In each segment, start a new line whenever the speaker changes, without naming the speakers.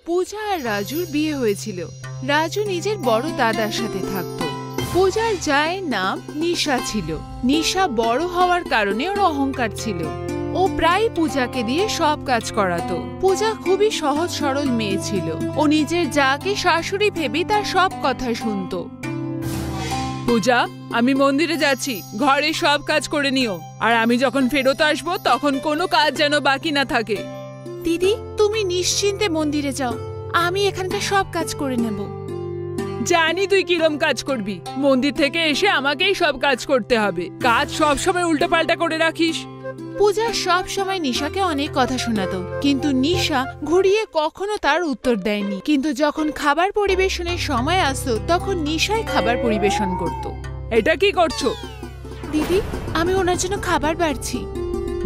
পূজা আর রাজুর বিয়ে হয়েছিল। রাজু নিজের বড় দাদার সাথে থাকতো। পূজার জায়ের নাম নিশা ছিল। নিশা বড় হওয়ার কারণে ওর অহংকার ছিল। ও প্রায় পূজাকে দিয়ে সব কাজ করাতো। পূজা খুবই সহজ সরল মেয়ে ছিল। ও নিজের জাকে শাশুড়ি ভেবে তার সব কথা শুনতো। পূজা, আমি মন্দিরে যাচ্ছি, ঘরে সব কাজ করে নিও। আর আমি যখন ফেরত আসবো তখন কোনো কাজ যেন বাকি না থাকে। দিদি, তুমি নিশ্চিন্তে মন্দিরে যাও, আমি এখানকার সব কাজ করে নেব। জানি তুই কিরম কাজ করবি। মন্দির থেকে এসে আমাকেই সব কাজ করতে হবে। কাজ সব সময় উল্টোপাল্টা করে রাখিস। পূজা সব সময় নিশাকে অনেক কথা শোনাতো, কিন্তু নিশা ঘুরিয়ে কখনো তার উত্তর দেয়নি। কিন্তু যখন খাবার পরিবেশনের সময় আসতো তখন নিশাই খাবার পরিবেশন করত। এটা কি করছো? দিদি, আমি ওনার জন্য খাবার বাড়ছি।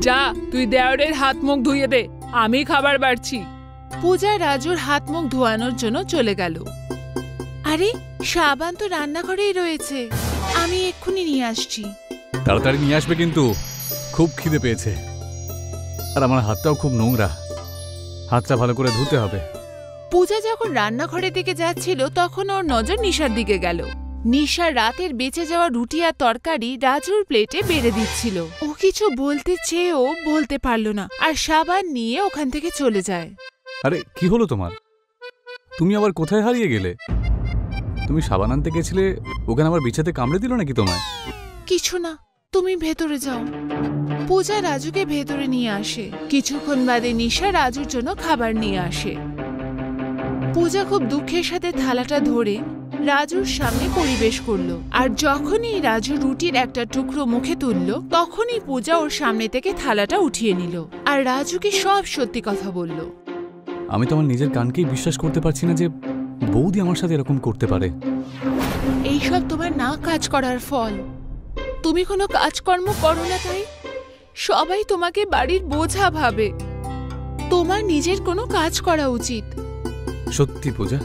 যা, তুই দেওরের হাত মুখ ধুইয়ে দে, আমি খাবার বাড়ছি। পূজা রাজুর হাত মুখ ধোয়ানোর জন্য চলে গেল। আরে, সাবান তো রান্নাঘরেই রয়েছে, আমি এক্ষুনি নিয়ে আসছি।
তাড়াতাড়ি নিয়ে আসবে, কিন্তু খুব খিদে পেয়েছে। আর আমার হাতটাও খুব নোংরা, হাতটা ভালো করে ধুতে হবে।
পূজা যখন রান্নাঘরের দিকে যাচ্ছিল তখন ওর নজর নিশার দিকে গেল। নিশা রাতের বেঁচে যাওয়া রুটি আর তরকারি রাজুর প্লেটে বেড়ে দিচ্ছিল। ও কিছু বলতে চেয়েও বলতে পারল না, আর সাবান নিয়ে ওখান থেকে চলে যায়।
আরে, কি হলো তোমার? তুমি আবার কোথায় হারিয়ে গেলে? তুমি সাবান আনতে গেছিলে, ওখানে আবার বিছাতে কামড়ে দিল নাকি তোমায়?
কিছু না, তুমি ভেতরে যাও। পূজা রাজুকে ভেতরে নিয়ে আসে। কিছুক্ষণ বাদে নিশা রাজুর জন্য খাবার নিয়ে আসে। পূজা খুব দুঃখের সাথে থালাটা ধরে রাজুর সামনে পরিবেশ করলো। আর যখনই রাজু রুটির একটা টুকরো মুখে তুললো তখনই পূজা ওর সামনে থেকে থালাটা উঠিয়ে নিল আর রাজুকে সব সত্যি কথা বলল।
আমি তো আমার নিজের কানকেই বিশ্বাস করতে পারছি না যে বৌদি আমার সাথে এরকম করতে পারে।
এইসব তোমার না কাজ করার ফল। তুমি কোনো কাজকর্ম করো না, তাই সবাই তোমাকে বাড়ির বোঝা ভাবে। তোমার নিজের কোনো কাজ করা উচিত।
সত্যি পূজা,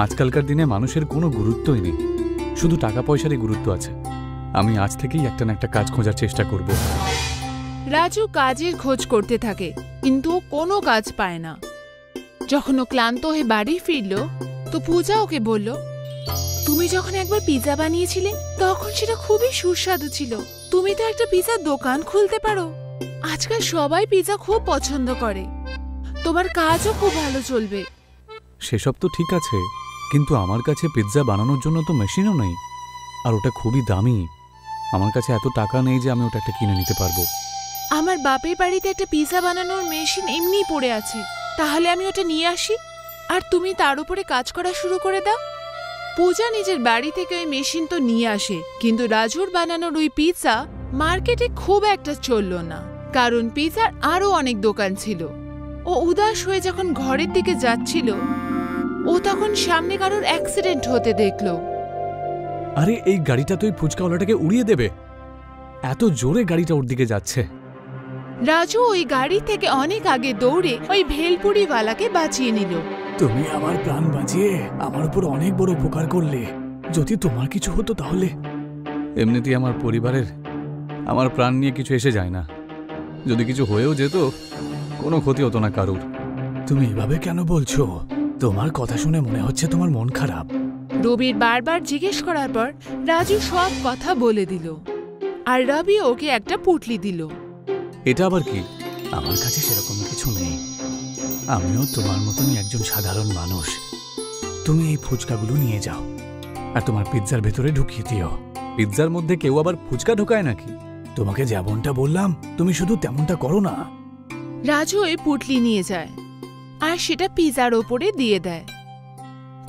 আজকালকার দিনে মানুষের কোনো গুরুত্বই নেই, শুধু টাকা পয়সারই গুরুত্ব আছে। আমি আজ থেকেই একটা না একটা কাজ খোঁজার চেষ্টা করব।
রাজু কাজের খোঁজ করতে থাকে, কিন্তু ও কোনো কাজ পায় না। যখন ও ক্লান্ত হয়ে বাড়ি ফিরল তো পূজা ওকে বলল, তুমি যখন একবার পিৎজা বানিয়েছিলে তখন সেটা খুবই সুস্বাদু ছিল। তুমি তো একটা পিৎজার দোকান খুলতে পারো। আজকাল সবাই পিৎজা খুব পছন্দ করে, তোমার কাজও খুব ভালো চলবে।
সেসব তো ঠিক আছে, কিন্তু আমার কাছে পিৎজা বানানোর জন্য তো মেশিনও নেই, আর ওটা খুবই দামি। আমার কাছে এত টাকা নেই যে আমি ওটা একটা কিনে নিতে পারবো।
আমার বাপের বাড়িতে একটা পিৎজা বানানোর মেশিন এমনিই পড়ে আছে, তাহলে আমি ওটা নিয়ে আসি আর তুমি তার উপরে কাজ করা শুরু করে দাও। পূজা নিজের বাড়ি থেকে ওই মেশিন তো নিয়ে আসে, কিন্তু রাজুর বানানোর ওই পিৎজা মার্কেটে খুব একটা চলল না, কারণ পিৎজার আরো অনেক দোকান ছিল। ও উদাস হয়ে যখন ঘরের দিকে যাচ্ছিল ও তখন সামনে কারোর অ্যাক্সিডেন্ট হতে দেখলো।
আরে, এই গাড়িটা তো ওই ফুচকাওয়ালাটাকে উড়িয়ে দেবে, এত জোরে গাড়িটা ওর দিকে যাচ্ছে।
রাজু ওই গাড়ি থেকে অনেক আগে দৌড়ে ওই ভেলপুরিওয়ালাকে বাঁচিয়ে নিল।
তুমি আমার প্রাণ বাঁচিয়ে আমার উপর অনেক বড় উপকার করলে। যদি তোমার কিছু হতো তাহলে?
এমনিতেই আমার পরিবারের আমার প্রাণ নিয়ে কিছু এসে যায় না, যদি কিছু হয়েও যেত কোনো ক্ষতি হতো না কারুর।
তুমি এভাবে কেন বলছো? তোমার কথা শুনে মনে হচ্ছে তোমার মন খারাপ।
রবির বারবার জিজ্ঞেস করার পর রাজু সব কথা বলে দিল, আর রবি ওকে একটা পুটলি দিল।
এটা আবার কি?
আমার কাছে সেরকম কিছু নেই, আমিও তোমার মতনই একজন সাধারণ মানুষ। তুমি এই ফুচকাগুলো নিয়ে যাও আর তোমার পিৎজার ভেতরে ঢুকিয়ে দিও।
পিৎজার মধ্যে কেউ আবার ফুচকা ঢোকায় নাকি?
তোমাকে যেমনটা বললাম তুমি শুধু তেমনটা করো না।
রাজু ওই পুটলি নিয়ে যায় আর সেটা পিৎজার ওপরে দিয়ে দেয়।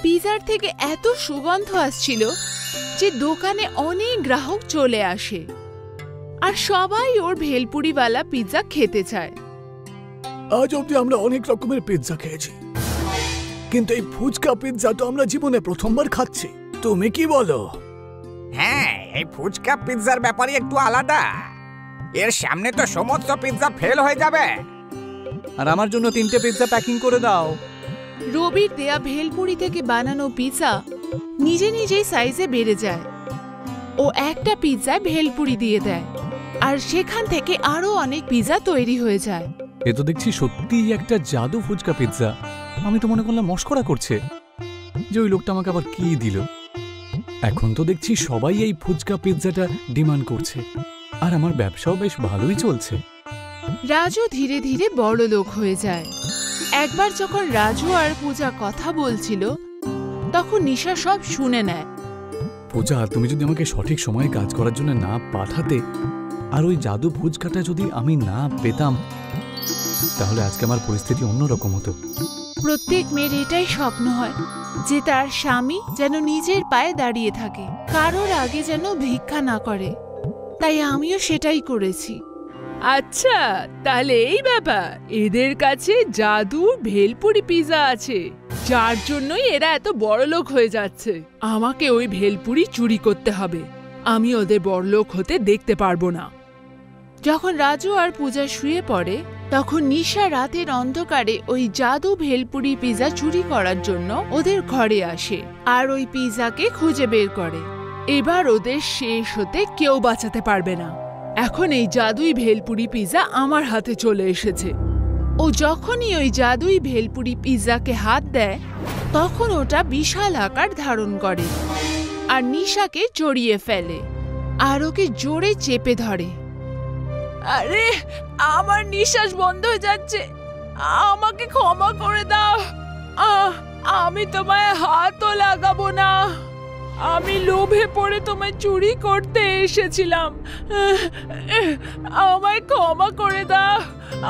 পিৎজার থেকে এত সুগন্ধ আসছিল যে দোকানে অনেক গ্রাহক চলে আসে, আর সবাই ওর ভেলপুরিওয়ালা পিৎজা খেতে চায়।
আজ অব্দি আমরা অনেক রকমের পিৎজা খেয়েছি, কিন্তু এই ফুচকা পিৎজা তো আমরা জীবনে প্রথমবার খাচ্ছি। তুমি কি বলো?
হ্যাঁ, এই ফুচকা পিৎজার ব্যাপারে একটু আলাদা। এর সামনে তো সমস্ত পিৎজা ফেল হয়ে যাবে।
আর আমার জন্য 3টে পিৎজা প্যাকিং করে দাও।
রবির দেয়া ভেলপুরি থেকে বানানো পিৎজা নিজে নিজেই সাইজে বেড়ে যায়। ও একটা পিৎজায় ভেলপুরি দিয়ে দেয় আর সেখান থেকে আরো অনেক পিৎজা তৈরি হয়ে যায়।
এ তো দেখছি সত্যিই একটা জাদু ফুচকা পিৎজা। আমি তো মনে করলাম মশকরা করছে, যে ওই লোকটা আমাকে আবার কি দিল। এখন তো দেখছি সবাই এই ফুচকা পিৎজাটা ডিমান্ড করছে, আর আমার ব্যবসাও বেশ ভালোই চলছে।
রাজু ধীরে ধীরে বড় লোক হয়ে যায়। একবার যখন রাজু আর পূজা কথা বলছিল, তখন নিশা সব শুনে নেয়।
পূজা, তুমি যদি আমাকে সঠিক সময়ে কাজ করার জন্য না পাঠাতে, আর ওই জাদু ফুচকাটা যদি আমি না পেতাম, তাহলে আজকে আমার পরিস্থিতি অন্যরকম হতো।
প্রত্যেক মেয়ের এটাই স্বপ্ন হয় যে তার স্বামী যেন নিজের পায়ে দাঁড়িয়ে থাকে, কারোর আগে যেন ভিক্ষা না করে। তাই আমিও সেটাই করেছি। আচ্ছা, তাহলে এই ব্যাপার, এদের কাছে জাদু ভেলপুরি পিৎজা আছে, যার জন্যই এরা এত বড় লোক হয়ে যাচ্ছে। আমাকে ওই ভেলপুরি চুরি করতে হবে, আমি ওদের বড় লোক হতে দেখতে পারবো না। যখন রাজু আর পূজা শুয়ে পড়ে, তখন নিশা রাতের অন্ধকারে ওই জাদু ভেলপুরি পিৎজা চুরি করার জন্য ওদের ঘরে আসে আর ওই পিৎজাকে খুঁজে বের করে। এবার ওদের শেষ হতে কেউ বাঁচাতে পারবে না। এখন এই জাদুই ভেলপুরি পিৎজা আমার হাতে চলে এসেছে। ও যখনই ওই জাদুই ভেলপুরি পিৎজাকে হাত দেয়, তখন ওটা বিশাল আকার ধারণ করে আর নিশাকে জড়িয়ে ফেলে আর ওকে জোরে চেপে ধরে। আরে, আমার নিঃশ্বাস বন্ধ হয়ে যাচ্ছে, আমাকে ক্ষমা করে দাও। আমি তোমায় হাতও লাগাবো না, আমি লোভে পড়ে তোমায় চুরি করতে এসেছিলাম। আমায় ক্ষমা করে দাও,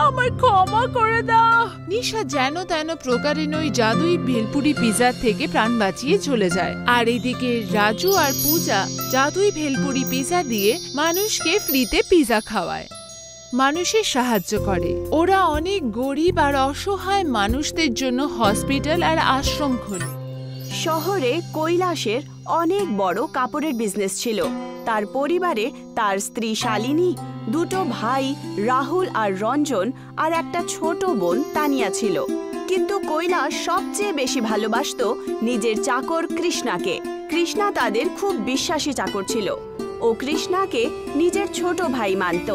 আমায় ক্ষমা করে দাও। নিশা যেন তেন প্রকারে ওই জাদুই ভেলপুরি পিৎজা থেকে প্রাণ বাঁচিয়ে চলে যায়। আর এদিকে রাজু আর পূজা জাদুই ভেলপুরি পিৎজা দিয়ে মানুষকে ফ্রিতে পিৎজা খাওয়ায়, মানুষের সাহায্য করে। ওরা অনেক গরিব আর অসহায় মানুষদের জন্য হসপিটাল আর আশ্রম খোলে।
শহরে কৈলাসের অনেক বড় কাপড়ের বিজনেস ছিল। তার পরিবারে তার স্ত্রী শালিনী, দুটো ভাই রাহুল আর রঞ্জন আর একটা ছোট বোন তানিয়া ছিল। কিন্তু কৈলাস সবচেয়ে বেশি ভালোবাসতো নিজের চাকর কৃষ্ণাকে। কৃষ্ণা তাদের খুব বিশ্বাসী চাকর ছিল। ও কৃষ্ণাকে নিজের ছোট ভাই মানত।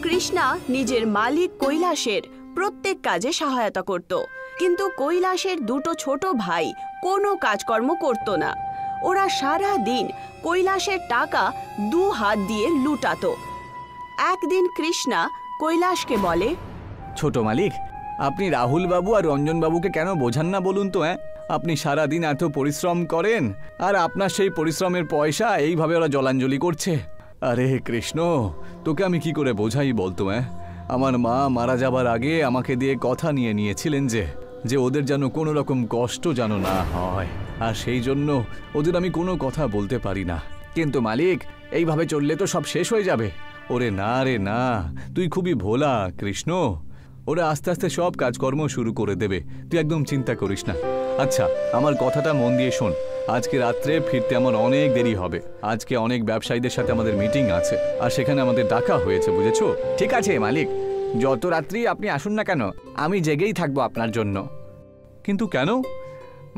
কৃষ্ণা নিজের মালিক কৈলাসের প্রত্যেক কাজে সহায়তা করত, কিন্তু কৈলাসের দুটো ছোট ভাই কোনো কাজকর্ম করত না। ওরা সারা দিন কৈলাসের টাকা 2 হাত দিয়ে লুটাতো। একদিন কৃষ্ণা কৈলাসকে বলে,
ছোট মালিক, আপনি রাহুল বাবু আর রঞ্জন বাবুকে কেন বোঝান না বলুন তো? আপনি সারা দিন এত পরিশ্রম করেন, আর আপনার সেই পরিশ্রমের পয়সা এইভাবে ওরা জলাঞ্জলি করছে। আরে কৃষ্ণ, তোকে আমি কি করে বোঝাই বলতো? আমার মা মারা যাবার আগে আমাকে দিয়ে কথা নিয়েছিলেন যে ওদের যেন কোনো রকম কষ্ট যেন না হয়, আর সেই জন্য ওদের আমি কোনো কথা বলতে পারি না। কিন্তু মালিক, এইভাবে চললে তো সব শেষ হয়ে যাবে। ওরে না রে না, তুই খুবই ভোলা কৃষ্ণ, ওরা আস্তে আস্তে সব কাজকর্ম শুরু করে দেবে, তুই একদম চিন্তা করিস না। আচ্ছা, আমার কথাটা মন দিয়ে শোন, আজকে রাত্রে ফিরতে আমার অনেক দেরি হবে। আজকে অনেক ব্যবসায়ীদের সাথে আমাদের মিটিং আছে, আর সেখানে আমাদের ডাকা হয়েছে, বুঝেছো? ঠিক আছে মালিক, যত রাত্রি আপনি আসুন না কেন, আমি জেগেই থাকবো আপনার জন্য। কিন্তু কেন?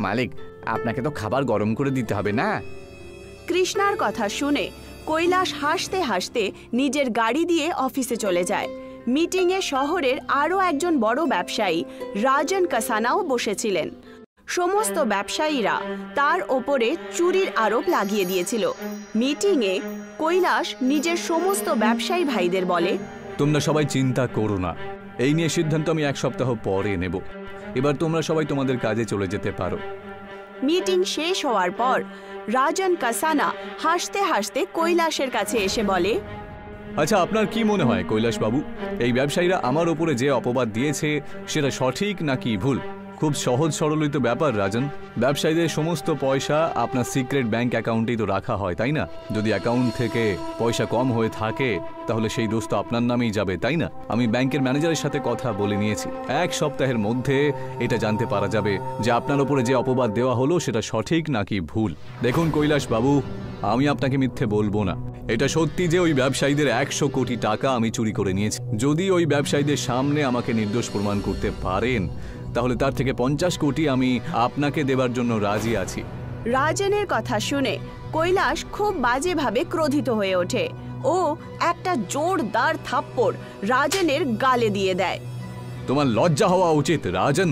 মালিক, আপনাকে তো খাবার গরম করে দিতে হবে না?
কৃষ্ণার কথা শুনে কৈলাস হাসতে হাসতে নিজের গাড়ি দিয়ে অফিসে চলে যায়। মিটিংয়ে শহরের আরও একজন বড় ব্যবসায়ী রাজন কাসানাও বসেছিলেন। সমস্ত ব্যবসায়ীরা তার ওপরে চুরির আরোপ লাগিয়ে দিয়েছিল। মিটিংয়ে কৈলাস নিজের সমস্ত ব্যবসায়ী ভাইদের বলে,
তোমরা সবাই চিন্তা করো না, এই নিয়ে সিদ্ধান্ত আমি 1 সপ্তাহ পরে নেব। এবার তোমরা সবাই তোমাদের কাজে চলে যেতে পারো।
মিটিং শেষ হওয়ার পর রাজন কাসানা হাসতে হাসতে কৈলাসের কাছে এসে বলে,
আচ্ছা, আপনার কি মনে হয় কৈলাস বাবু, এই ব্যবসায়ীরা আমার ওপরে যে অপবাদ দিয়েছে সেটা সঠিক নাকি ভুল? খুব সহজ সরলই তো ব্যাপার রাজন। ব্যবসায়ীদের সমস্ত পয়সা আপনার সিক্রেট ব্যাংক অ্যাকাউন্টেই তো রাখা হয়, তাই না? যদি অ্যাকাউন্ট থেকে পয়সা কম হয়ে থাকে তাহলে সেই দোষ তো আপনার নামেই যাবে, তাই না? আমি ব্যাংকের ম্যানেজারের সাথে কথা বলে নিয়েছি, 1 সপ্তাহের মধ্যে এটা জানতে পারা যাবে যে আপনার ওপরে যে অপবাদ দেওয়া হলো সেটা সঠিক নাকি ভুল। দেখুন কৈলাস বাবু, আমি আপনাকে মিথ্যে বলবো না, এটা সত্যি যে ওই ব্যবসায়ীদের 100 কোটি টাকা আমি চুরি করে নিয়েছি। যদি ওই ব্যবসায়ীদের সামনে আমাকে নির্দোষ প্রমাণ করতে পারেন তাহলে তার থেকে 50 কোটি আমি আপনাকে দেবার জন্য রাজি আছি।
রাজনের কথা শুনে কৈলাস খুব বাজেভাবে ক্রোধিত হয়ে ওঠে। ও একটা জোরদার থাপ্পড় রাজনের গালে দিয়ে দেয়।
তোমার লজ্জা হওয়া উচিত রাজন,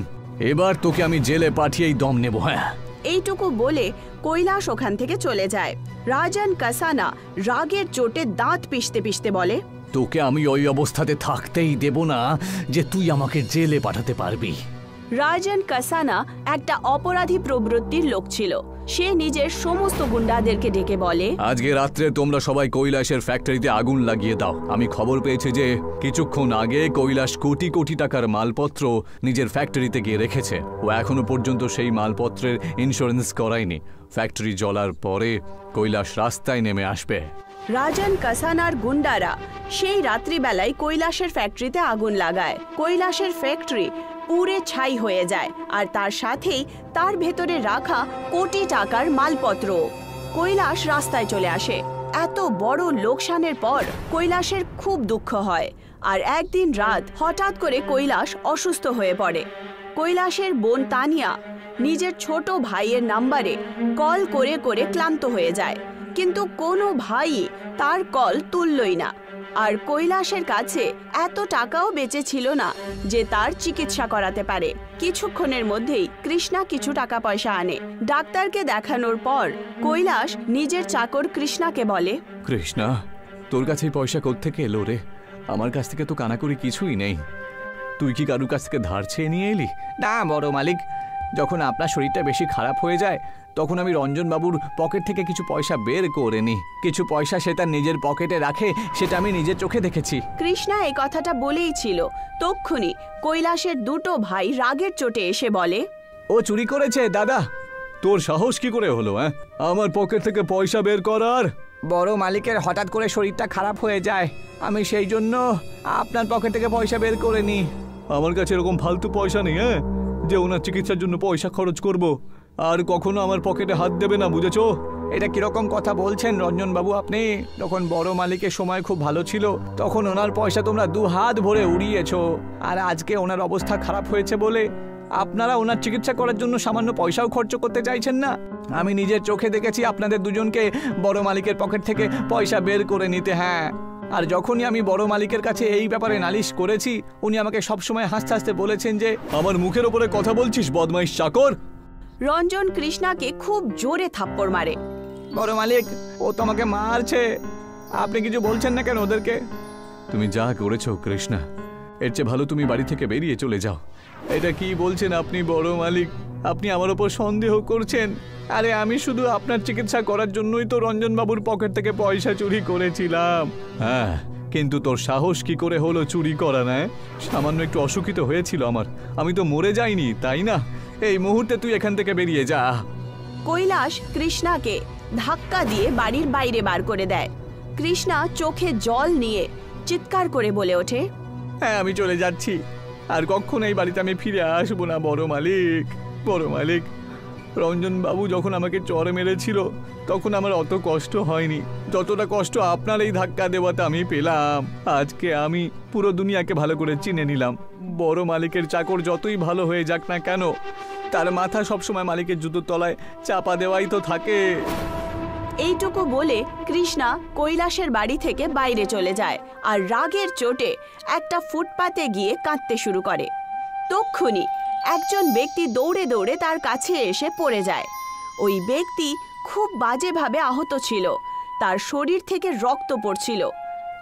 এবার তোকে আমি জেলে পাঠিয়েই দম নেব। হ্যাঁ,
এইটুকু বলে কৈলাস ওখান থেকে চলে যায়। রাজন কাসানা রাগের চোটে দাঁত পিষতে পিষতে বলে,
তোকে আমি ওই অবস্থাতে থাকতেই দেব না যে তুই আমাকে জেলে পাঠাতে পারবি।
রাজন কাসানা একটা অপরাধী প্রবৃত্তির লোক ছিল। সে নিজের সমস্ত গুন্ডাদেরকে ডেকে বলে,
আজকে রাত্রে তোমরা সবাই কৈলাসের ফ্যাক্টরিতে আগুন লাগিয়ে দাও। আমি খবর পেয়েছি যে কিছুক্ষণ আগে কৈলাস কোটি কোটি টাকার মালপত্র নিজের ফ্যাক্টরিতে গিয়ে রেখেছে। ও এখনো পর্যন্ত সেই মালপত্রের ইন্স্যুরেন্স করায়নি। ফ্যাক্টরি জ্বলার পরে কৈলাস রাস্তায় নেমে আসবে।
রাজন কাসানার গুন্ডারা সেই রাত্রিবেলায় কৈলাসের ফ্যাক্টরিতে আগুন লাগায়। কৈলাসের ফ্যাক্টরি পুড়ে ছাই হয়ে যায়, আর তার সাথেই তার ভেতরে রাখা কোটি টাকার মালপত্র। কৈলাস রাস্তায় চলে আসে। এত বড় লোকসানের পর কৈলাসের খুব দুঃখ হয়, আর একদিন রাত হঠাৎ করে কৈলাস অসুস্থ হয়ে পড়ে। কৈলাসের বোন তানিয়া নিজের ছোট ভাইয়ের নাম্বারে কল করে করে ক্লান্ত হয়ে যায়, কিন্তু কোনো ভাই তার কল তুললই না। আর কৈলাসের কাছে এত টাকাও বেঁচে ছিল না যে তার চিকিৎসা করাতে পারে। কিছুক্ষণের মধ্যেই কৃষ্ণা কিছু টাকা পয়সা আনে। ডাক্তারকে দেখানোর পর কৈলাস নিজের চাকর কৃষ্ণাকে বলে,
কৃষ্ণা, তোর কাছে পয়সা কোত্থেকে এলো রে? আমার কাছ থেকে তো কানাকড়ি কিছুই নেই। তুই কি কারুর কাছ থেকে ধার চেয়ে নিয়ে এলি?
না বড় মালিক, যখন আপনার শরীরটা বেশি খারাপ হয়ে যায় তখন আমি রঞ্জনবাবুর পকেট থেকে কিছু পয়সা বের করে নিই। কিছু পয়সা সে তার নিজের পকেটে রাখে, সেটা আমি নিজের চোখে দেখেছি।
কৃষ্ণা এই কথাটা বলেই ছিল, তক্ষুনি কৈলাসের দুটো ভাই রাগের চোটে এসে বলে,
ও চুরি করেছে দাদা।
তোর সাহস কি করে হলো? হ্যাঁ, আমার পকেট থেকে পয়সা বের করার?
বড় মালিকের হঠাৎ করে শরীরটা খারাপ হয়ে যায়, আমি সেই জন্য আপনার পকেট থেকে পয়সা বের করে নিই।
আমার কাছে এরকম ফালতু পয়সা নেই, হ্যাঁ, যে ওনার চিকিৎসার জন্য পয়সা খরচ করব। আর কখনো আমার পকেটে হাত দেবে না, বুঝেছো?
এটা কিরকম কথা বলছেন রঞ্জনবাবু আপনি? যখন বড় মালিকের সময় খুব ভালো ছিল তখন ওনার পয়সা তোমরা 2 হাত ভরে উড়িয়েছো, আর আজকে ওনার অবস্থা খারাপ হয়েছে বলে আপনারা ওনার চিকিৎসা করার জন্য সামান্য পয়সাও খরচ করতে চাইছেন না। আমি নিজের চোখে দেখেছি আপনাদের দুজনকে বড় মালিকের পকেট থেকে পয়সা বের করে নিতে। হ্যাঁ, আর যখনই আমি বড় মালিকের কাছে এই ব্যাপারে নালিশ করেছি উনি আমাকে সবসময় হাসতে হাসতে বলেছেন যে,
আমার মুখের ওপরে কথা বলছিস বদমাইশ চাকর?
রঞ্জন কৃষ্ণাকে খুব জোরে থাপ্পড় মারে।
বড় মালিক, ও তো আমাকে মারছে, আপনি কিছু বলছেন না কেন ওদেরকে?
তুমি যা করেছো কৃষ্ণা, এর চেয়ে ভালো তুমি বাড়ি থেকে বেরিয়ে চলে যাও।
এটা কি বলছেন আপনি বড় মালিক? আপনি আমার ওপর সন্দেহ করছেন? আরে আমি শুধু আপনার চিকিৎসা করার জন্যই তো রঞ্জনবাবুর পকেট থেকে পয়সা চুরি করেছিলাম।
হ্যাঁ, কিন্তু তোর সাহস কি করে হলো চুরি করা? না, সামান্য একটু অসুখিত হয়েছিল আমার, আমি তো মরে যাইনি, তাই না?
এই মুহূর্তে তুই এখান থেকে বেরিয়ে যা।
কৈলাস কৃষ্ণাকে ধাক্কা দিয়ে বাড়ির বাইরে বার করে দেয়। কৃষ্ণা চোখে জল নিয়ে চিৎকার করে বলে ওঠে,
হ্যাঁ, আমি চলে যাচ্ছি, আর কখনো এই বাড়িতে আমি ফিরে আসবো না বড় মালিক। বড় মালিক, রঞ্জনবাবু যখন আমাকে চর মেরেছিল তখন আমার অত কষ্ট হয়নি যতটা কষ্ট আপনার এই ধাক্কা দেওয়াতে আমি পেলাম। আজকে আমি পুরো দুনিয়াকে ভালো করে চিনে নিলাম। বড় মালিকের চাকর যতই ভালো হয়ে যাক না কেন, তার মাথা সবসময় মালিকের জুতোর তলায় চাপা দেওয়াই তো থাকে।
এইটুকু বলে কৃষ্ণা কৈলাসের বাড়ি থেকে বাইরে চলে যায়, আর রাগের চোটে একটা ফুটপাতে গিয়ে কাঁদতে শুরু করে। তক্ষুনি একজন ব্যক্তি দৌড়ে দৌড়ে তার কাছে এসে পড়ে যায়। ওই ব্যক্তি খুব বাজেভাবে আহত ছিল, তার শরীর থেকে রক্ত পড়ছিল।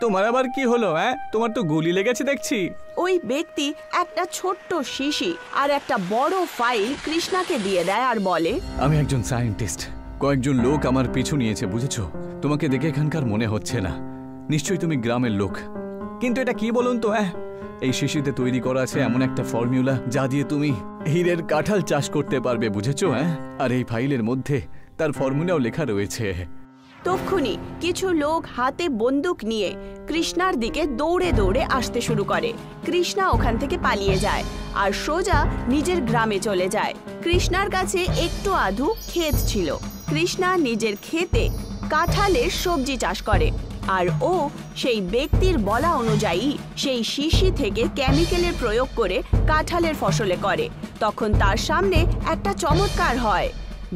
তোমার আবার কি হলো? হ্যাঁ, তোমার তো গুলি লেগেছে দেখছি।
ওই ব্যক্তি একটা ছোট্ট শিশি আর একটা বড় ফাইল কৃষ্ণাকে দিয়ে দেয় আর বলে,
আমি একজন সায়েন্টিস্ট, কয়েকজন লোক আমার পিছু নিয়েছে, বুঝেছো? তোমাকে দেখে এখানকার মনে হচ্ছে না, নিশ্চয়ই তুমি গ্রামের লোক।
কিন্তু এটা কি বলুন তো?
এই শিশিতে তৈরি করা আছে এমন একটা ফর্মুলা যা দিয়ে তুমি হীরের কাঁঠাল চাষ করতে পারবে, বুঝেছো? আর এই ফাইলের মধ্যে তার ফর্মুলাও লেখা রয়েছে।
তক্ষুনি কিছু লোক হাতে বন্দুক নিয়ে কৃষ্ণার দিকে দৌড়ে দৌড়ে আসতে শুরু করে। কৃষ্ণা ওখান থেকে পালিয়ে যায় আর সোজা নিজের গ্রামে চলে যায়। কৃষ্ণার কাছে একটু আধু ক্ষেত ছিল। কৃষ্ণা নিজের ক্ষেতে কাঁঠালের সবজি চাষ করে, আর ও সেই ব্যক্তির বলা অনুযায়ী সেই শিশি থেকে কেমিক্যালের প্রয়োগ করে কাঁঠালের ফসলে করে। তখন তার সামনে একটা চমৎকার হয়,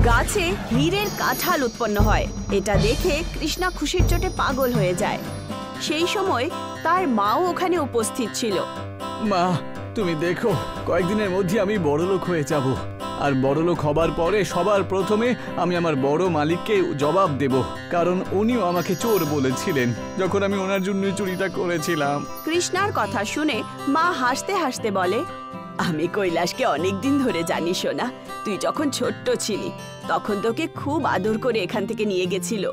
গাছে হীরের কাঁঠাল উৎপন্ন হয়। এটা দেখে কৃষ্ণা খুশির চোটে পাগল হয়ে যায়। সেই সময় তার মাও ওখানে উপস্থিত ছিল।
মা,
তুমি দেখো কয়েকদিনের মধ্যে আমি বড়লোক হয়ে যাব, আর বড়লোক হবার পরে সবার প্রথমে আমি আমার বড় মালিককে জবাব দেব, কারণ উনিও আমাকে চোর বলেছিলেন যখন আমি ওনার জন্য চুরিটা করেছিলাম।
কৃষ্ণার কথা শুনে মা হাসতে হাসতে বলে, আমি কৈলাসকে অনেকদিন ধরে জানি সোনা। তুই যখন ছোট্ট ছিলি তখন তোকে খুব আদর করে এখান থেকে নিয়ে গেছিল।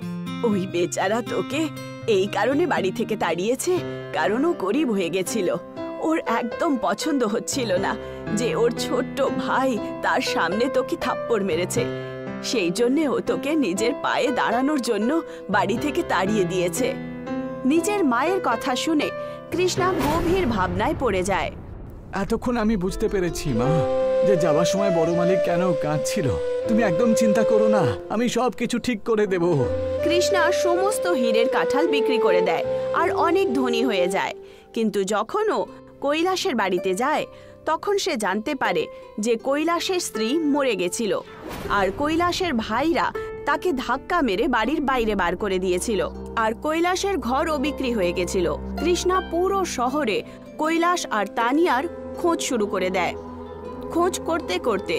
ওই বেচারা তোকে এই কারণে বাড়ি থেকে তাড়িয়েছে কারণ ও গরিব হয়ে গেছিল। ওর একদম পছন্দ হচ্ছিল না যে ওর ছোট্ট ভাই তার সামনে তোকে থাপ্পড় মেরেছে। সেই জন্যে ও তোকে নিজের পায়ে দাঁড়ানোর জন্য বাড়ি থেকে তাড়িয়ে দিয়েছে। নিজের মায়ের কথা শুনে কৃষ্ণা গভীর ভাবনায় পড়ে যায়।
এতক্ষণ আমি বুঝতে পেরেছি মা, যে যাবার সময় বড় মালিক কেন কাঁদছিল। তুমি একদম চিন্তা করো না, আমি সব কিছু ঠিক করে দেব।
কৃষ্ণা সমস্ত হীরের কাঁঠাল বিক্রি করে দেয় আর অনেক ধনী হয়ে যায়। কিন্তু যখন ও কৈলাসের বাড়িতে যায় তখন সে জানতে পারে যে কৈলাসের স্ত্রী মরে গেছিল, আর কৈলাসের ভাইরা তাকে ধাক্কা মেরে বাড়ির বাইরে বার করে দিয়েছিল, আর কৈলাসের ঘরও বিক্রি হয়ে গেছিল। কৃষ্ণা পুরো শহরে কৈলাস আর তানিয়ার খোঁজ শুরু করে দেয়। খোঁজ করতে করতে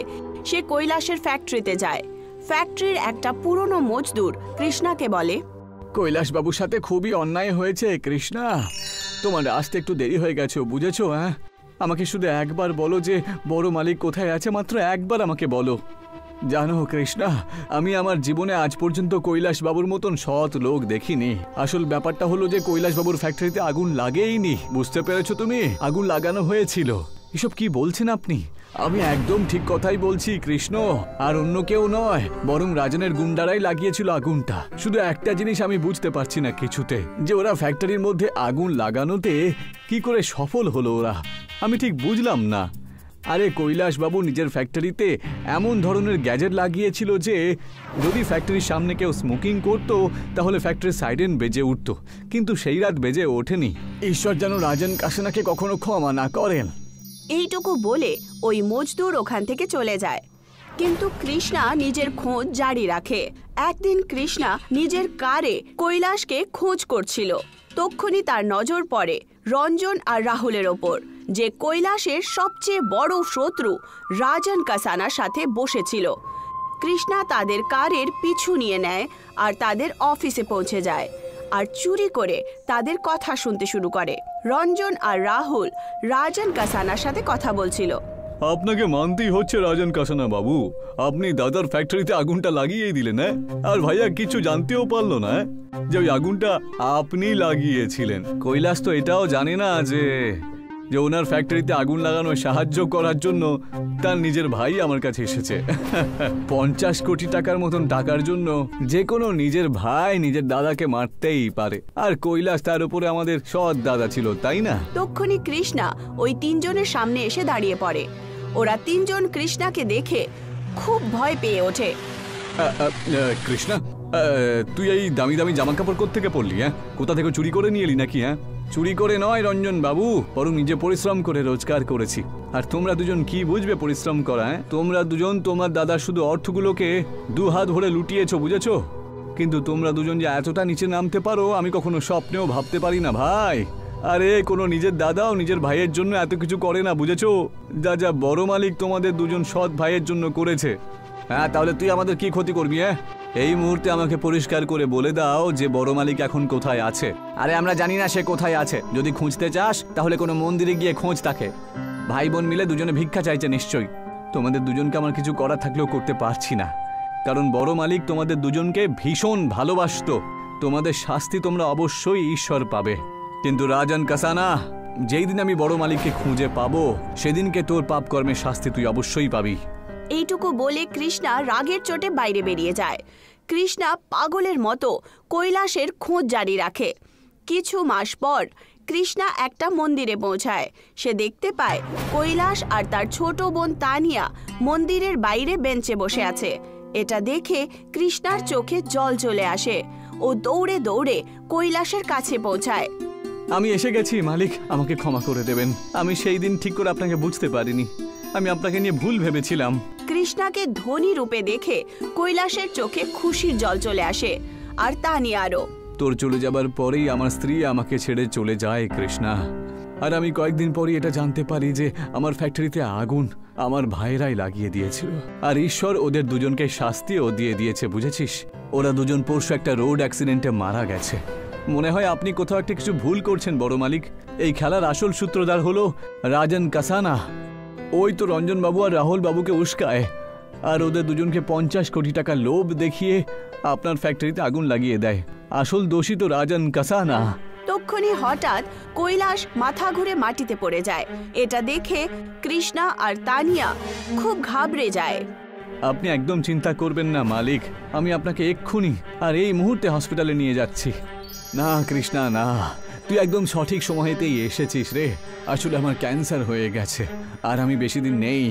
সে কৈলাসের ফ্যাক্টরিতে যায়। ফ্যাক্টরির একটা পুরনো মজদুর কৃষ্ণাকে বলে,
কৈলাস বাবুর সাথে খুবই অন্যায় হয়েছে কৃষ্ণা, তোমার আসতে একটু দেরি হয়ে গেছে, বুঝেছো? হ্যাঁ, আমাকে শুধু একবার বলো যে বড় মালিক কোথায় আছে, মাত্র একবার আমাকে বলো। জানো কৃষ্ণা, আমি আমার জীবনে আজ পর্যন্ত কৈলাস বাবুর মতন সৎ লোক দেখিনি। আসল ব্যাপারটা হলো যে কৈলাস বাবুর ফ্যাক্টরিতে আগুন লাগেইনি, বুঝতে পেরেছো তুমি? আগুন লাগানো হয়েছিল। এসব কি বলছেন আপনি? আমি একদম ঠিক কথাই বলছি কৃষ্ণ, আর অন্য কেউ নয়, বরং রাজনের গুন্ডারাই লাগিয়েছিল আগুনটা। শুধু একটা জিনিস আমি বুঝতে পারছি না কিছুতে, যে ওরা ফ্যাক্টরির মধ্যে আগুন লাগানোতে কি করে সফল হলো ওরা, আমি ঠিক বুঝলাম না। আরে কৈলাস বাবু নিজের ফ্যাক্টরিতে এমন ধরনের গ্যাজেট লাগিয়েছিল যে যদি ফ্যাক্টরির সামনে কেউ স্মোকিং করতো তাহলে ফ্যাক্টরির সাইরেন বেজে উঠত, কিন্তু সেই রাত বেজে ওঠেনি। ঈশ্বর যেন রাজন কাসানাকে কখনো ক্ষমা না করেন।
এইটুকু বলে ওই মজদুর ওখান থেকে চলে যায়। কিন্তু কৃষ্ণা নিজের খোঁজ জারি রাখে। একদিন কৃষ্ণা নিজের কারে কৈলাসকে খোঁজ করছিল। তক্ষুনি তার নজর পড়ে রঞ্জন আর রাহুলের ওপর, যে কৈলাসের সবচেয়ে বড় শত্রু রাজন কাসানার সাথে বসেছিল। কৃষ্ণা তাদের কারের পিছু নিয়ে নেয় আর তাদের অফিসে পৌঁছে যায়, আর চুরি করে তাদের কথা শুনতে শুরু করে। রঞ্জন আর রাহুল রাজন কাসানার সাথে কথা বলছিল।
আপনাকে মানতেই হচ্ছে রাজন কাসানা বাবু, আপনি দাদার ফ্যাক্টরিতে আগুনটা লাগিয়েই দিলেন, হ্যাঁ? আর ভাইয়া কিছু জানতেও পারলো না যে ওই আগুনটা আপনি লাগিয়েছিলেন। কৈলাস তো এটাও জানে না যে ওনার ফ্যাক্টরিতে আগুন লাগানোর সাহায্য করার জন্য তার নিজের ভাই আমার কাছে এসেছে। 50 কোটি টাকার মতন টাকার জন্য যে কোনো নিজের ভাই নিজের দাদাকে মারতেই পারে, আর কৈলাস তার উপরে আমাদের সৎ দাদা ছিল, তাই না?
তক্ষুনি কৃষ্ণা ওই তিনজনের সামনে এসে দাঁড়িয়ে পড়ে। ওরা তিনজন কৃষ্ণাকে দেখে খুব ভয় পেয়ে ওঠে।
কৃষ্ণা, তুই এই দামি দামি জামা কাপড় কোত্থেকে পরলি? হ্যাঁ, কোথা থেকে চুরি করে নিয়ে এলি নাকি? হ্যাঁ, চুরি করে নয় রঞ্জন বাবু, বরং নিজে পরিশ্রম করে রোজগার করেছি। আর তোমরা দুজন কি বুঝবে পরিশ্রম করা? তোমরা দুজন তোমার দাদার শুধু অর্থগুলোকে 2 হাত ভরে লুটিয়েছো, বুঝেছো? কিন্তু তোমরা দুজন যে এতটা নিচে নামতে পারো আমি কখনো স্বপ্নেও ভাবতে পারি না ভাই। আরে কোনো নিজের দাদাও নিজের ভাইয়ের জন্য এত কিছু করে না, বুঝেছো? যা যা বড় মালিক তোমাদের দুজন সৎ ভাইয়ের জন্য করেছে। হ্যাঁ, তাহলে তুই আমাদের কি ক্ষতি করবি? হ্যাঁ, এই মুহূর্তে আমাকে পরিষ্কার করে বলে দাও যে বড় মালিক এখন কোথায় আছে।
আরে আমরা জানি না সে কোথায় আছে। যদি খুঁজতে চাস তাহলে কোনো মন্দিরে গিয়ে খোঁজ তাকে। ভাই বোন মিলে দুজনে ভিক্ষা চাইছে নিশ্চয়ই।
তোমাদের দুজনকে আমার কিছু করার থাকলেও করতে পারছি না, কারণ বড় মালিক তোমাদের দুজনকে ভীষণ ভালোবাসতো। তোমাদের শাস্তি তোমরা অবশ্যই ঈশ্বর পাবে। কিন্তু রাজন কাসানা, যেই দিন আমি বড় মালিককে খুঁজে পাবো সেদিনকে তোর পাপ কর্মের শাস্তি তুই অবশ্যই পাবি।
এইটুকু বলে কৃষ্ণা রাগের চোটে বাইরে বেরিয়ে যায়। কৃষ্ণা পাগলের মতো কৈলাসের খোঁজ জারি রাখে। কিছু মাস পর কৃষ্ণা একটা মন্দিরে পৌঁছায়। সে দেখতে পায় কৈলাস আর তার ছোট বোন তানিয়া মন্দিরের বাইরে বেঞ্চে বসে আছে। এটা দেখে কৃষ্ণার চোখে জল চলে আসে। ও দৌড়ে দৌড়ে কৈলাসের কাছে পৌঁছায়।
আমি এসে গেছি মালিক, আমাকে ক্ষমা করে দেবেন। আমি সেই দিন ঠিক করে আপনাকে বুঝতে পারিনি, আমি আপনাকে নিয়ে ভুল ভেবেছিলাম।
কৃষ্ণাকে ধনী রূপে দেখে কৈলাসের চোখে খুশির জল চলে আসে, আর তানিয়ারও।
তোর চলে যাবার পরেই আমার স্ত্রী আমাকে ছেড়ে চলে যায় কৃষ্ণা। আর আমি কয়েকদিন পরই এটা জানতে পারি যে আমার ফ্যাক্টরিতে আগুন আমার ভাইয়েরাই লাগিয়ে দিয়েছিল। আর ঈশ্বর ওদের দুজনকে শাস্তিও দিয়ে দিয়েছে, বুঝেছিস? ওরা দুজন পরশু একটা রোড অ্যাক্সিডেন্টে মারা গেছে। মনে হয় আপনি কোথাও একটা কিছু ভুল করছেন বড় মালিক। এই খেলার আসল সূত্রধার হলো রাজন কাসানা। ওই তো রঞ্জন বাবু আর রাহুল বাবুকে উস্কায়, আর ওদের দুজনকে 50 কোটি টাকা লোভ দেখিয়ে আপনার ফ্যাক্টরিতে আগুন লাগিয়ে দেয়। আসল দোষী তো রাজন কাসানা।
তক্ষুনি হঠাৎ কৈলাস মাথা ঘুরে মাটিতে পড়ে যায়। এটা দেখে কৃষ্ণা আর তানিয়া খুব ঘাবড়ে যায়।
আপনি একদম চিন্তা করবেন না মালিক, আমি আপনাকে এক্ষুনি আর এই মুহূর্তে হসপিটালে নিয়ে যাচ্ছি। না কৃষ্ণা না, তুই একদম সঠিক সময়তেই এসেছিস রে। আসলে আমার ক্যান্সার হয়ে গেছে আর আমি বেশি দিন নেই,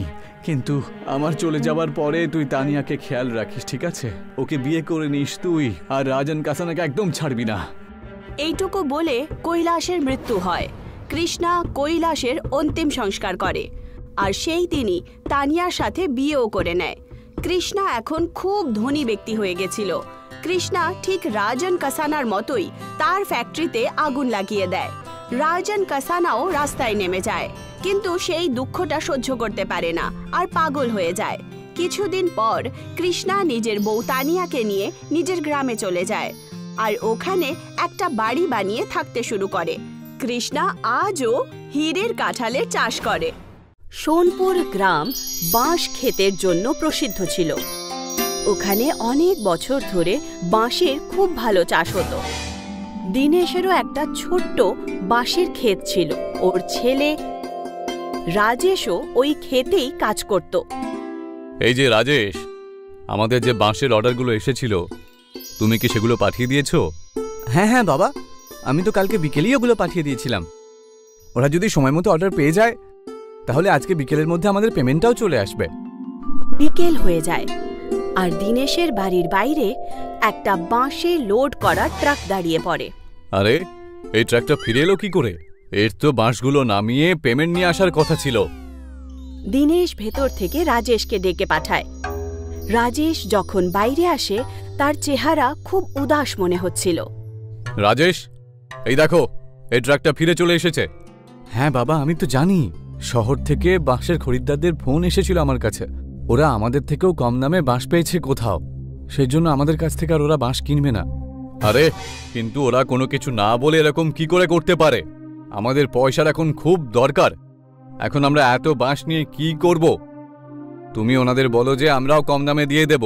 কিন্তু আমার চলে যাবার পরে তুই তানিয়াকে খেয়াল রাখিস, ঠিক আছে? ওকে বিয়ে করে নিস তুই, আর রাজন কাসানাকে একদম ছাড়বি না।
এইটুকু বলে কৈলাসের মৃত্যু হয়। কৃষ্ণা কৈলাসের অন্তিম সংস্কার করে আর সেই দিনই তানিয়ার সাথে বিয়েও করে নেয়। কৃষ্ণা এখন খুব ধনী ব্যক্তি হয়ে গেছিল। কৃষ্ণা ঠিক রাজন কাসানার মতোই তার ফ্যাক্টরিতে আগুন লাগিয়ে দেয়। রাজন কাসানাও রাস্তায় নেমে যায়, কিন্তু সেই দুঃখটা সহ্য করতে পারে না আর পাগল হয়ে যায়। কিছুদিন পর কৃষ্ণা নিজের বউ তানিয়াকে নিয়ে নিজের গ্রামে চলে যায় আর ওখানে একটা বাড়ি বানিয়ে থাকতে শুরু করে। কৃষ্ণা আজও হীরের কাঁঠালের চাষ করে। সোনপুর গ্রাম বাঁশ ক্ষেতের জন্য প্রসিদ্ধ ছিল। ওখানে অনেক বছর ধরে বাঁশের খুব ভালো চাষ হতো। দীনেশেরও একটা ছোট্ট বাঁশের ক্ষেত ছিল। ওর ছেলে রাজেশও ওই ক্ষেতেই কাজ করত।
এই যে রাজেশ, আমাদের যে বাঁশের অর্ডারগুলো এসেছিল, তুমি কি সেগুলো পাঠিয়ে দিয়েছো?
হ্যাঁ হ্যাঁ বাবা, আমি তো কালকে বিকেলেই ওগুলো পাঠিয়ে দিয়েছিলাম। ওরা যদি সময় মতো অর্ডার পেয়ে যায় তাহলে আজকে বিকেলের মধ্যে আমাদের পেমেন্টটাও চলে আসবে।
বিকেল হয়ে যায় আর দীনেশের বাড়ির বাইরে একটা বাঁশে লোড করা ট্রাক দাঁড়িয়ে পড়ে।
আরে, এই ট্রাকটা ফিরে এলো কি করে? এর তো বাঁশগুলো নামিয়ে পেমেন্ট নিয়ে আসার কথা ছিল।
দীনেশ ভেতর থেকে রাজেশকে ডেকে পাঠায়। রাজেশ যখন বাইরে আসে তার চেহারা খুব উদাস মনে হচ্ছিল।
রাজেশ, এই দেখো, এই ট্রাকটা ফিরে চলে এসেছে।
হ্যাঁ বাবা, আমি তো জানি। শহর থেকে বাঁশের খরিদ্দারদের ফোন এসেছিল আমার কাছে। ওরা আমাদের থেকেও কম দামে বাঁশ পেয়েছে কোথাও, সেই জন্য আমাদের কাছ থেকে আর ওরা বাঁশ কিনবে না।
আরে, কিন্তু ওরা কোনো কিছু না বলে এরকম কি করে করতে পারে? আমাদের পয়সার এখন খুব দরকার। এখন আমরা এত বাঁশ নিয়ে কি করব? তুমি ওনাদের বলো যে আমরাও কম দামে দিয়ে দেব।